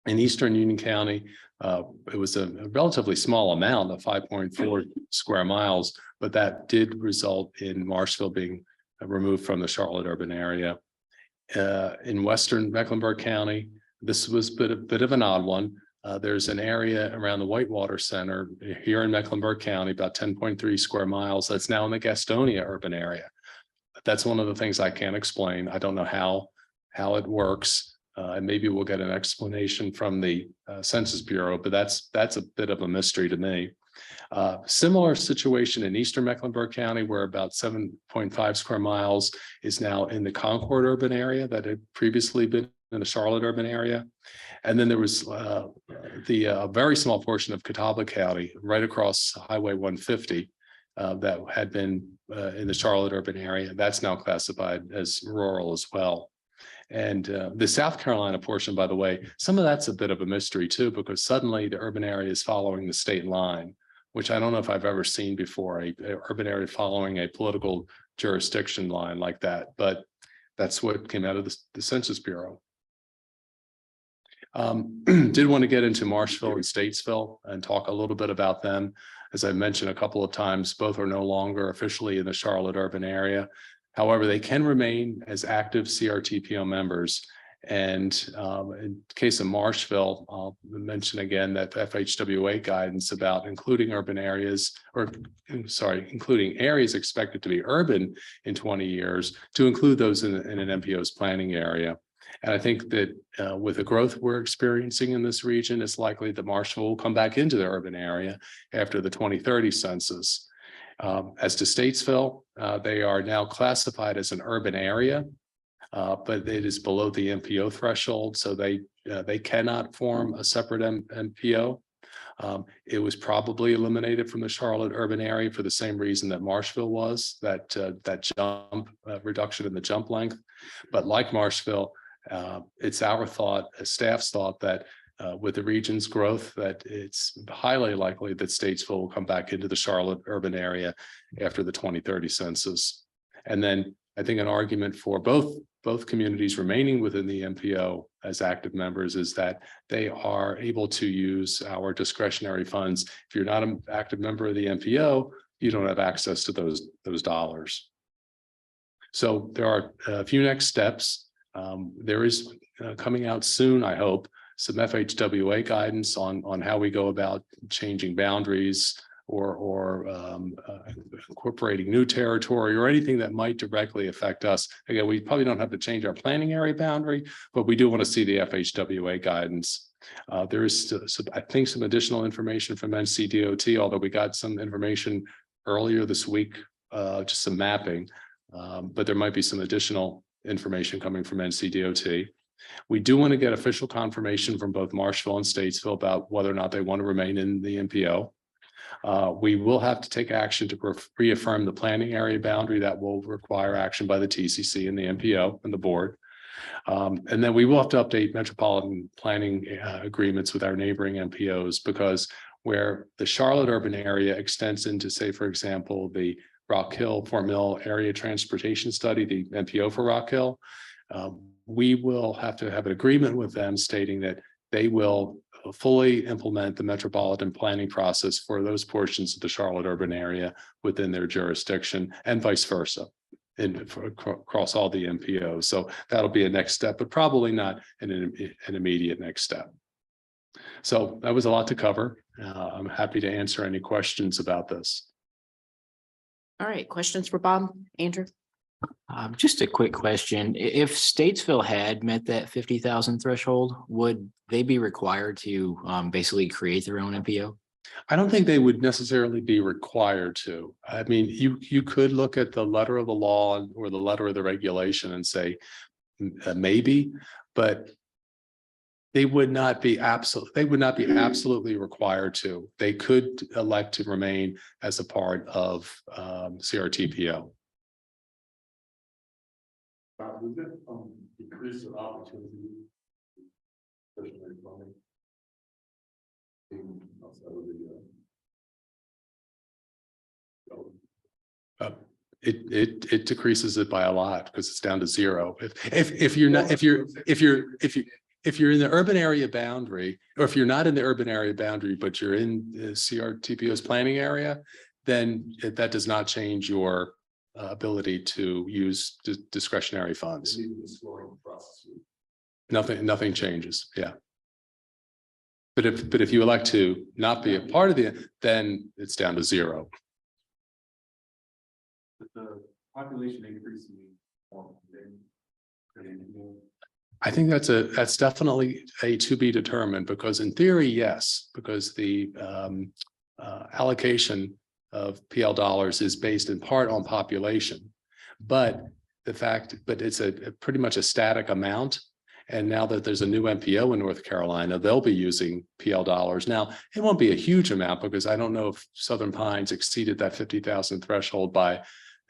In Eastern Union County, it was a relatively small amount of 5.4 square miles, but that did result in Marshville being removed from the Charlotte urban area. In Western Mecklenburg County, this was a bit of an odd one. There's an area around the Whitewater Center here in Mecklenburg County, about 10.3 square miles. That's now in the Gastonia urban area. That's one of the things I can't explain. I don't know how it works. And maybe we'll get an explanation from the Census Bureau, but that's a bit of a mystery to me. Similar situation in Eastern Mecklenburg County, where about 7.5 square miles is now in the Concord urban area that had previously been in the Charlotte urban area. And then there was the very small portion of Catawba County right across Highway 150 that had been in the Charlotte urban area. That's now classified as rural as well. And the South Carolina portion, by the way, some of that's a bit of a mystery too, because suddenly the urban area is following the state line, which I don't know if I've ever seen before, a urban area following a political jurisdiction line like that, but that's what came out of the Census Bureau. Did want to get into Marshville and Statesville and talk a little bit about them. As I mentioned a couple of times, both are no longer officially in the Charlotte urban area. However, they can remain as active CRTPO members. And in case of Marshville, I'll mention again that FHWA guidance about including urban areas, or including areas expected to be urban in 20 years, to include those in an MPO's planning area. And I think that with the growth we're experiencing in this region, it's likely that Marshville will come back into the urban area after the 2030 census. As to Statesville, they are now classified as an urban area, but it is below the MPO threshold, so they cannot form a separate MPO. It was probably eliminated from the Charlotte urban area for the same reason that Marshville was, that jump reduction in the jump length. But like Marshville, it's our thought, as staff's thought, that with the region's growth, that it's highly likely that Statesville will come back into the Charlotte urban area after the 2030 census. And then I think an argument for both communities remaining within the MPO as active members is that they are able to use our discretionary funds. If you're not an active member of the MPO, you don't have access to those dollars. So there are a few next steps. There is coming out soon, I hope, some FHWA guidance on how we go about changing boundaries or incorporating new territory or anything that might directly affect us. Again, we probably don't have to change our planning area boundary, but we do want to see the FHWA guidance. There is, I think, some additional information from NCDOT, although we got some information earlier this week, just some mapping, but there might be some additional information coming from NCDOT. We do want to get official confirmation from both Marshville and Statesville about whether or not they want to remain in the MPO. We will have to take action to reaffirm the planning area boundary. That will require action by the TCC and the MPO and the board. And then we will have to update metropolitan planning agreements with our neighboring MPOs, because where the Charlotte urban area extends into, say, for example, the Rock Hill, Fort Mill Area Transportation Study, the MPO for Rock Hill. We will have to have an agreement with them stating that they will fully implement the metropolitan planning process for those portions of the Charlotte urban area within their jurisdiction and vice versa across all the MPOs. So that'll be a next step, but probably not an immediate next step. So that was a lot to cover. I'm happy to answer any questions about this. All right, questions for Bob, Andrew? Just a quick question. If Statesville had met that 50,000 threshold, would they be required to basically create their own MPO? I don't think they would necessarily be required to. I mean, you could look at the letter of the law or the letter of the regulation and say maybe, but they would not be absolutely required to. They could elect to remain as a part of CRTPO. Does it decrease the opportunity? It decreases it by a lot because it's down to zero. If you're in the urban area boundary, or if you're not in the urban area boundary, but you're in the CRTPO's planning area, then that does not change your ability to use discretionary funds. Nothing changes. Yeah. But if you elect to not be a part of then it's down to zero. The population increasing. I think that's definitely a to be determined, because in theory, yes, because the allocation of PL dollars is based in part on population. But it's a pretty much a static amount. And now that there's a new MPO in North Carolina, they'll be using PL dollars. Now, it won't be a huge amount because I don't know if Southern Pines exceeded that 50,000 threshold by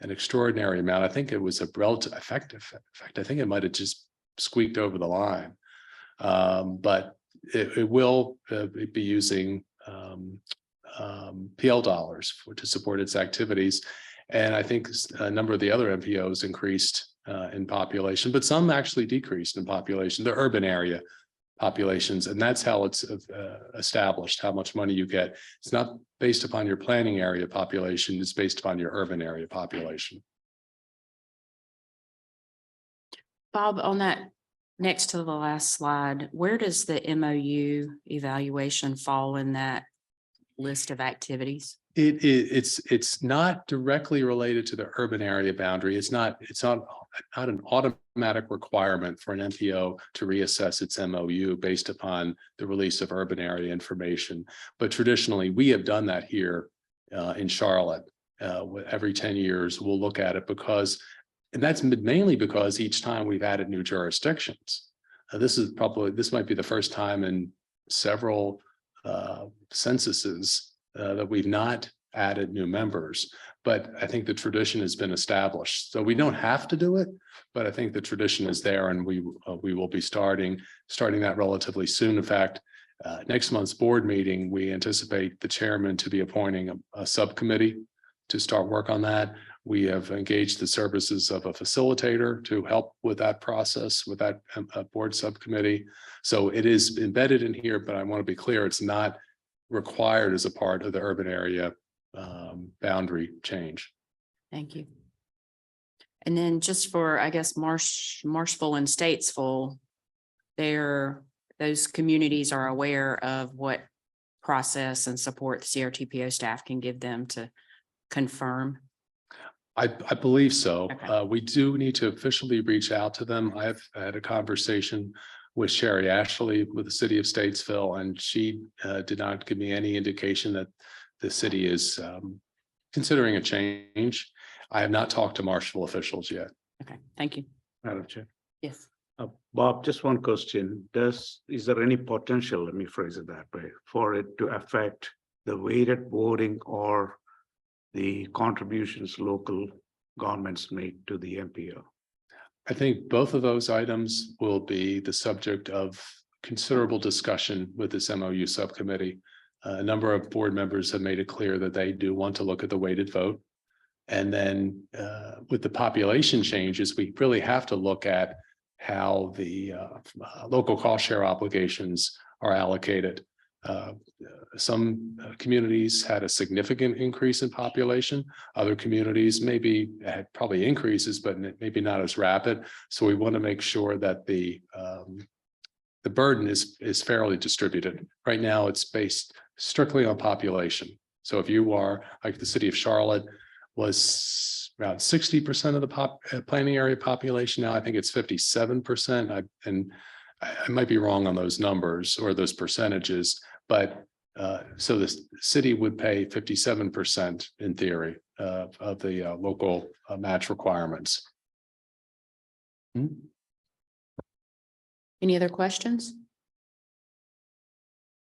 an extraordinary amount. I think it was a relative effective. In fact, I think it might have just squeaked over the line. But it will be using PL dollars to support its activities. And I think a number of the other MPOs increased in population, but some actually decreased in population, the urban area populations. And that's how it's established, how much money you get. It's not based upon your planning area population, it's based upon your urban area population. Bob, on that next to the last slide, where does the MOU evaluation fall in that list of activities? It's not directly related to the urban area boundary. It's not an automatic requirement for an MPO to reassess its MOU based upon the release of urban area information. But traditionally, we have done that here in Charlotte. Every 10 years, we'll look at it and that's mainly because each time we've added new jurisdictions. This might be the first time in several censuses that we've not added new members, but I think the tradition has been established. So we don't have to do it, but I think the tradition is there, and we will be starting that relatively soon. In fact, next month's board meeting, we anticipate the chairman to be appointing a subcommittee to start work on that. We have engaged the services of a facilitator to help with that process, with that board subcommittee. So it is embedded in here, but I want to be clear, it's not required as a part of the urban area boundary change. Thank you. And then just for, I guess, Marshville and Statesville, those communities are aware of what process and support the CRTPO staff can give them to confirm. I believe so. Okay. We do need to officially reach out to them. I've had a conversation with Sherry Ashley with the city of Statesville, and she did not give me any indication that the city is considering a change. I have not talked to Marshville officials yet. Okay, thank you. Madam Chair. Yes. Bob, just one question. Is there any potential, let me phrase it that way, for it to affect the weighted voting or the contributions local governments make to the MPO? I think both of those items will be the subject of considerable discussion with this MOU subcommittee. a number of board members have made it clear that they do want to look at the weighted vote. And then with the population changes, we really have to look at how the local cost share obligations are allocated. Some communities had a significant increase in population. Other communities maybe had probably increases, but maybe not as rapid. So we want to make sure that the burden is fairly distributed. Right now, it's based strictly on population. So if you are like the city of Charlotte was around 60% of the planning area population. Now I think it's 57%. I might be wrong on those numbers or those percentages, but so the city would pay 57% in theory of the local match requirements. Any other questions?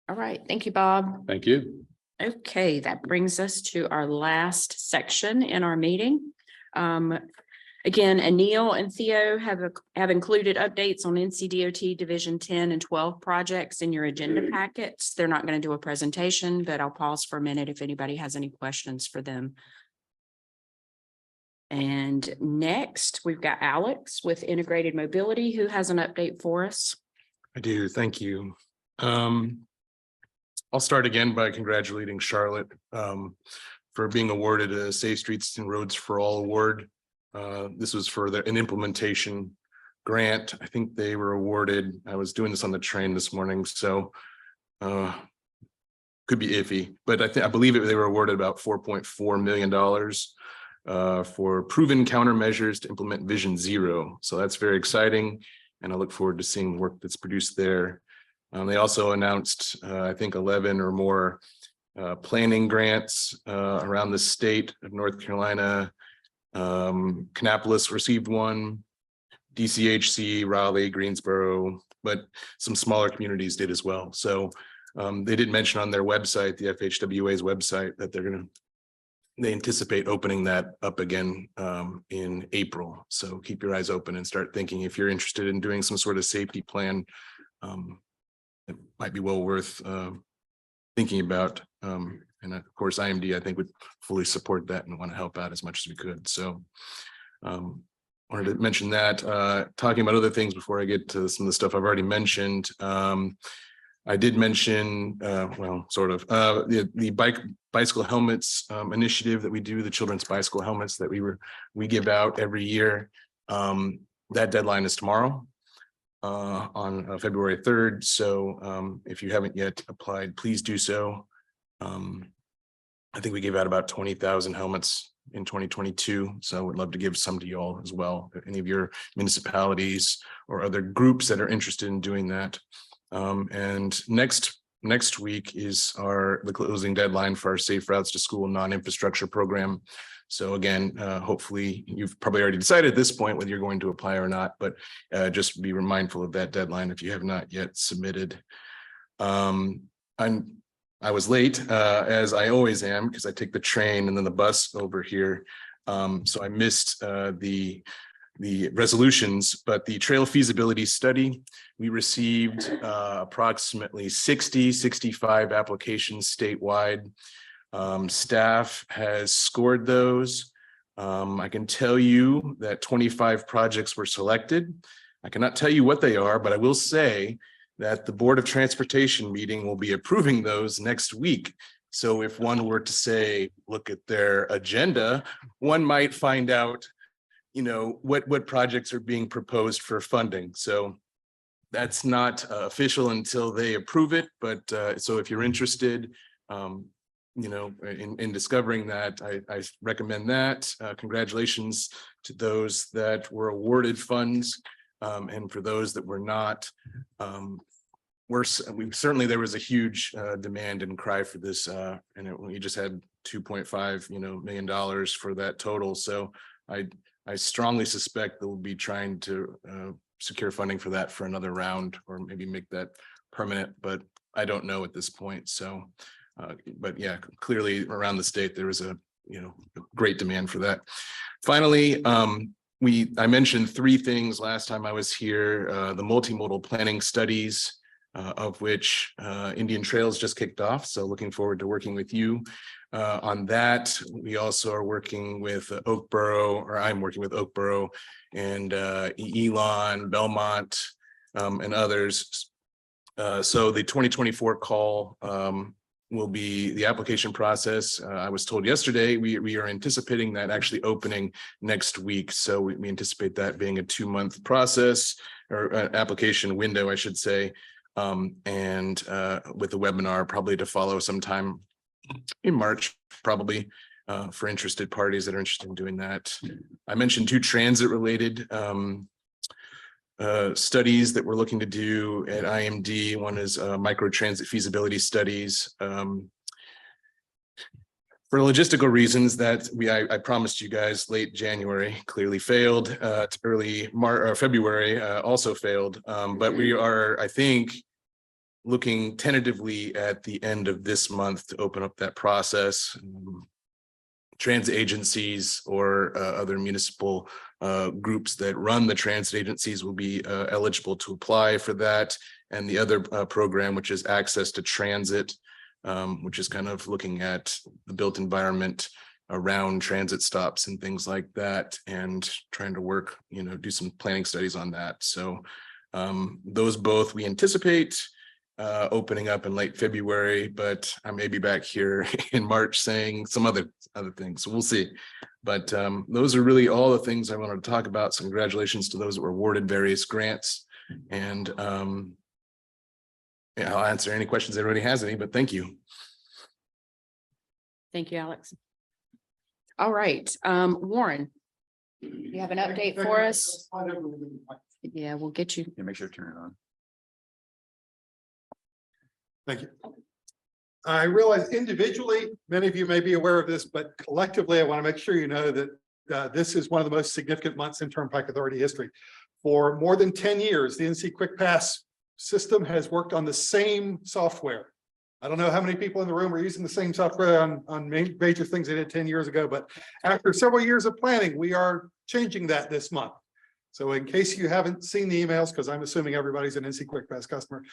All right, thank you, Bob. Thank you. Okay, that brings us to our last section in our meeting. Again, Anil and Theo have included updates on NCDOT Division 10 and 12 projects in your agenda packets. They're not going to do a presentation, but I'll pause for a minute if anybody has any questions for them. And next, we've got Alex with Integrated Mobility, who has an update for us. I do, thank you. I'll start again by congratulating Charlotte for being awarded a Safe Streets and Roads for All award. This was for an implementation grant. I think they were awarded, I was doing this on the train this morning, so could be iffy, but I believe they were awarded about $4.4 million for proven countermeasures to implement Vision Zero. So that's very exciting, and I look forward to seeing the work that's produced there. They also announced, I think, 11 or more planning grants around the state of North Carolina. Kannapolis received one, DCHC, Raleigh, Greensboro, but some smaller communities did as well. So they did mention on their website, the FHWA's website, that they anticipate opening that up again in April. So keep your eyes open and start thinking if you're interested in doing some sort of safety plan. It might be well worth thinking about. And of course, IMD, I think, would fully support that and want to help out as much as we could. So wanted to mention that. Talking about other things before I get to some of the stuff I've already mentioned. I did mention, well, sort of, the bicycle helmets initiative that we do, the children's bicycle helmets that we give out every year. That deadline is tomorrow. On February 3rd. So if you haven't yet applied, please do so. I think we gave out about 20,000 helmets in 2022. So I would love to give some to y'all as well. Any of your municipalities or other groups that are interested in doing that. And next week is the closing deadline for our Safe Routes to School non-infrastructure program. So again, hopefully you've probably already decided at this point whether you're going to apply or not, but just be mindful of that deadline if you have not yet submitted. I was late, as I always am, because I take the train and then the bus over here. So I missed the resolutions, but the trail feasibility study, we received approximately 65 applications statewide. Staff has scored those. I can tell you that 25 projects were selected. I cannot tell you what they are, but I will say that the Board of Transportation meeting will be approving those next week. So if one were to say, look at their agenda, one might find out, what projects are being proposed for funding. So that's not official until they approve it. But so if you're interested, in discovering that, I recommend that. Congratulations to those that were awarded funds, and for those that were not. Certainly there was a huge demand and cry for this, and we just had $2.5 million for that total. So I strongly suspect that we'll be trying to secure funding for that for another round, or maybe make that permanent, but I don't know at this point. So but yeah, clearly around the state, there was a great demand for that. Finally, I mentioned three things last time I was here, the multimodal planning studies. of which Indian Trails just kicked off. So looking forward to working with you on that. We also are working with Oakboro, or I'm working with Oakboro and Elon, Belmont, and others. So the 2024 call will be the application process. I was told yesterday, we are anticipating that actually opening next week. So we anticipate that being a 2-month process, or an application window, I should say. And with the webinar probably to follow sometime in March, probably, for interested parties that are interested in doing that. I mentioned 2 transit related studies that we're looking to do at IMD. One is micro transit feasibility studies. For logistical reasons that I promised you guys late January, clearly failed. Early March or February also failed. But we are, I think, looking tentatively at the end of this month to open up that process. Transit agencies or other municipal groups that run the transit agencies will be eligible to apply for that. And the other program, which is Access to Transit, which is kind of looking at the built environment around transit stops and things like that, and trying to work, do some planning studies on that. So those both we anticipate opening up in late February, but I may be back here in March saying some other things. So we'll see. But those are really all the things I wanted to talk about. So congratulations to those that were awarded various grants. And yeah, I'll answer any questions everybody has any, but thank you. Thank you, Alex. All right, Warren, you have an update for us? Yeah, we'll get you. Yeah, make sure to turn it on. Thank you. I realize individually, many of you may be aware of this, but collectively, I want to make sure you know that this is one of the most significant months in Turnpike Authority history. For more than 10 years, the NC Quick Pass system has worked on the same software. I don't know how many people in the room are using the same software on major things they did 10 years ago, but after several years of planning, we are changing that this month. So in case you haven't seen the emails, because I'm assuming everybody's an NC Quick Pass customer,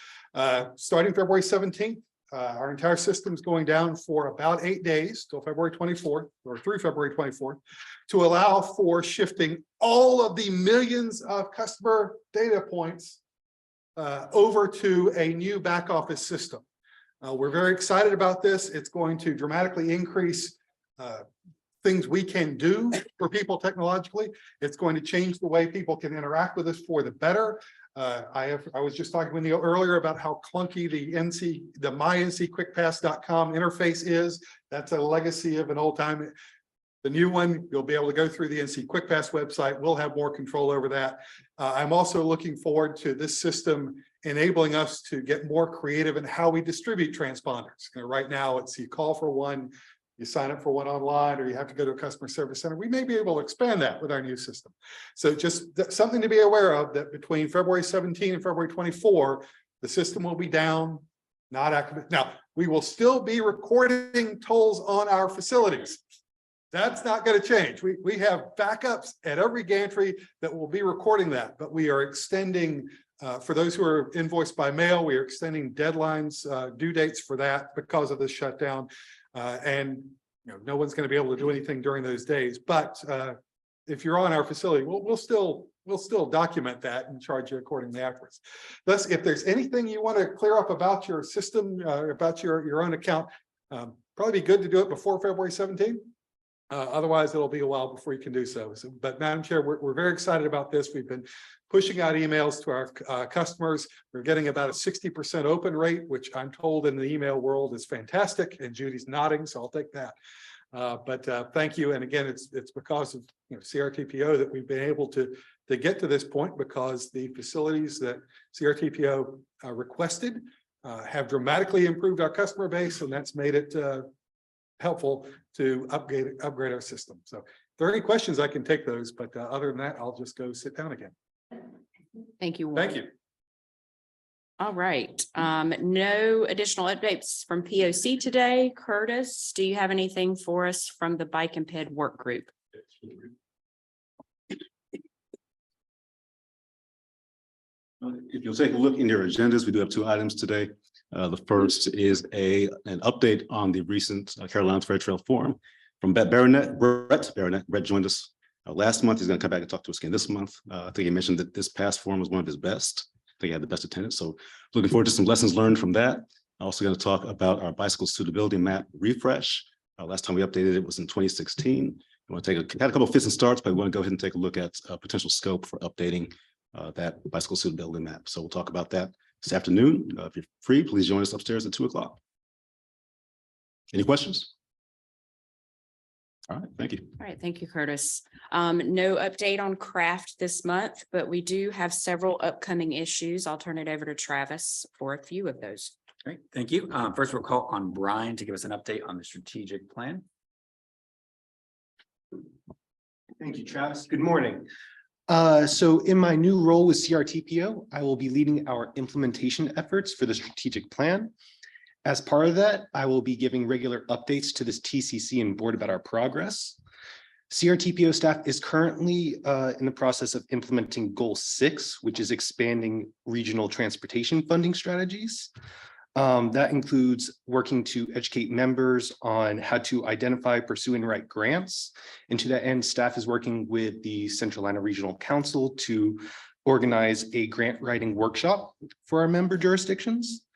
starting February 17th, our entire system's going down for about 8 days till February 24th or through February 24th to allow for shifting all of the millions of customer data points over to a new back office system. We're very excited about this. It's going to dramatically increase things we can do for people technologically. It's going to change the way people can interact with us for the better. I was just talking with you earlier about how clunky the myncquickpass.com interface is. That's a legacy of an old time. The new one, you'll be able to go through the NC Quick Pass website. We'll have more control over that. I'm also looking forward to this system enabling us to get more creative in how we distribute transponders. Right now, it's you call for one, you sign up for one online, or you have to go to a customer service center. We may be able to expand that with our new system. So just something to be aware of, that between February 17 and February 24, the system will be down, not active. Now, we will still be recording tolls on our facilities. That's not going to change. We have backups at every gantry that will be recording that, but we are extending, for those who are invoiced by mail, we are extending deadlines, due dates for that because of this shutdown. And no one's going to be able to do anything during those days. But if you're on our facility, we'll still document that and charge you accordingly afterwards. Thus, if there's anything you want to clear up about your system, about your own account, probably be good to do it before February 17th. Otherwise, it'll be a while before you can do so. But Madam Chair, we're very excited about this. We've been pushing out emails to our customers. We're getting about a 60% open rate, which I'm told in the email world is fantastic. And Judy's nodding, so I'll take that. But thank you. And again, it's because of CRTPO that we've been able to get to this point, because the facilities that CRTPO requested have dramatically improved our customer base, and that's made it helpful to upgrade our system. So if there are any questions, I can take those, but other than that, I'll just go sit down again. Thank you. Thank you. All right. No additional updates from POC today. Curtis, do you have anything for us from the Bike and Ped work group? If you'll take a look in your agendas, we do have 2 items today. The first is an update on the recent Carolinas Fair Trail Forum from Brett Baronet. Brett joined us last month. He's going to come back and talk to us again this month. I think he mentioned that this past forum was one of his best. I think he had the best attendance. So looking forward to some lessons learned from that. I'm also going to talk about our bicycle suitability map refresh. Last time we updated it was in 2016. I want to had a couple of fits and starts, but we want to go ahead and take a look at potential scope for updating that bicycle suitability map. So we'll talk about that this afternoon. If you're free, please join us upstairs at 2 o'clock. Any questions? All right, thank you. All right, thank you, Curtis. No update on craft this month, but we do have several upcoming issues. I'll turn it over to Travis for a few of those. Great, thank you. First, we'll call on Brian to give us an update on the strategic plan. Thank you, Travis. Good morning. So in my new role with CRTPO, I will be leading our implementation efforts for the strategic plan. As part of that, I will be giving regular updates to this TCC and board about our progress. CRTPO staff is currently in the process of implementing Goal 6, which is expanding regional transportation funding strategies. That includes working to educate members on how to identify, pursue, and write grants. And to that end, staff is working with the Central Atlanta Regional Council to organize a grant writing workshop for our member jurisdictions.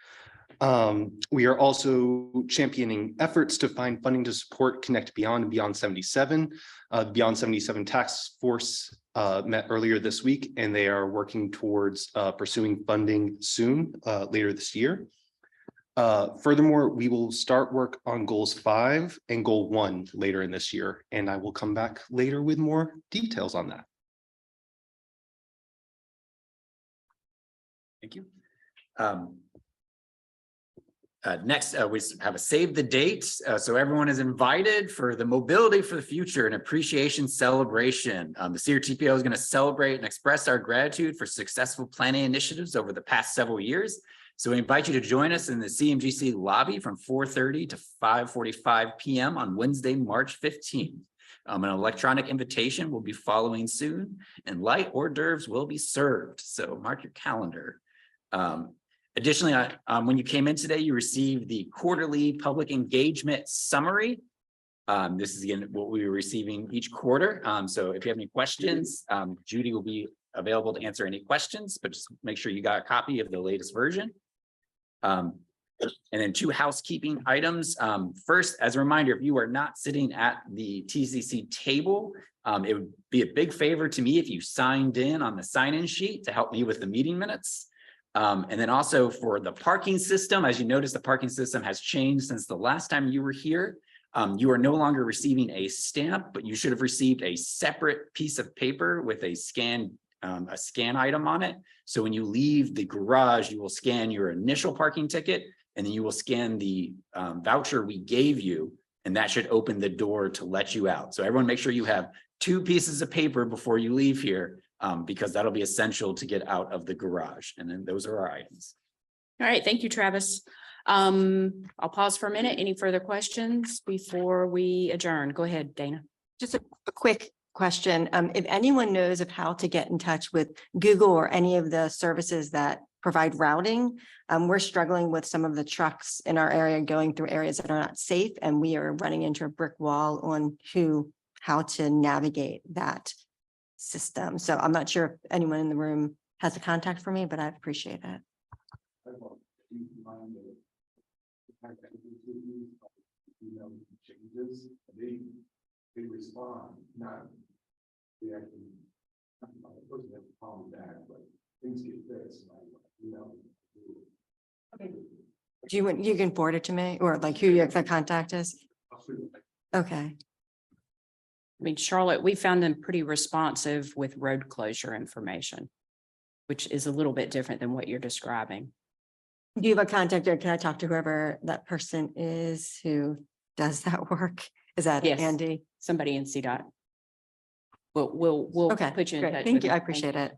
We are also championing efforts to find funding to support Connect Beyond and Beyond 77. The Beyond 77 task force met earlier this week, and they are working towards pursuing funding soon, later this year. Furthermore, we will start work on goals 5 and goal 1 later in this year, and I will come back later with more details on that. Thank you. Next, we have a save the date. So everyone is invited for the Mobility for the Future and Appreciation Celebration. The CRTPO is going to celebrate and express our gratitude for successful planning initiatives over the past several years. So we invite you to join us in the CMGC lobby from 4:30 to 5:45 p.m. on Wednesday, March 15th. An electronic invitation will be following soon, and light hors d'oeuvres will be served. So mark your calendar. Additionally, when you came in today, you received the quarterly public engagement summary. This is again what we were receiving each quarter. So if you have any questions, Judy will be available to answer any questions, but just make sure you got a copy of the latest version. And then 2 housekeeping items. First, as a reminder, if you are not sitting at the TCC table, it would be a big favor to me if you signed in on the sign-in sheet to help me with the meeting minutes. And then also for the parking system, as you notice, the parking system has changed since the last time you were here. You are no longer receiving a stamp, but you should have received a separate piece of paper with a scan item on it. So when you leave the garage, you will scan your initial parking ticket, and then you will scan the voucher we gave you, and that should open the door to let you out. So everyone make sure you have 2 pieces of paper before you leave here, because that'll be essential to get out of the garage. And then those are our items. All right, thank you, Travis. I'll pause for a minute. Any further questions before we adjourn? Go ahead, Dana. Just a quick question. If anyone knows of how to get in touch with Google or any of the services that provide routing, we're struggling with some of the trucks in our area going through areas that are not safe, and we are running into a brick wall on how to navigate that system. So I'm not sure if anyone in the room has a contact for me, but I'd appreciate it. They respond, not they actually back, but things get fixed. Okay. Do you can forward it to me, or like who your contact is? Okay. I mean, Charlotte, we found them pretty responsive with road closure information, which is a little bit different than what you're describing. Do you have a contact, or can I talk to whoever that person is who does that work? Is that Yes. Andy? Somebody in CDOT. We'll Okay, put you in great. touch. Thank with you. them. I appreciate it.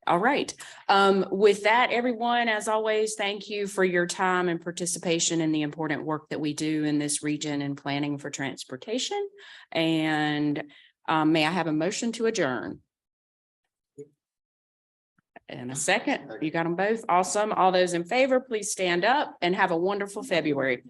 All right. With that, everyone, as always, thank you for your time and participation in the important work that we do in this region in planning for transportation. And may I have a motion to adjourn? And a second, you got them both. Awesome. All those in favor, please stand up and have a wonderful February.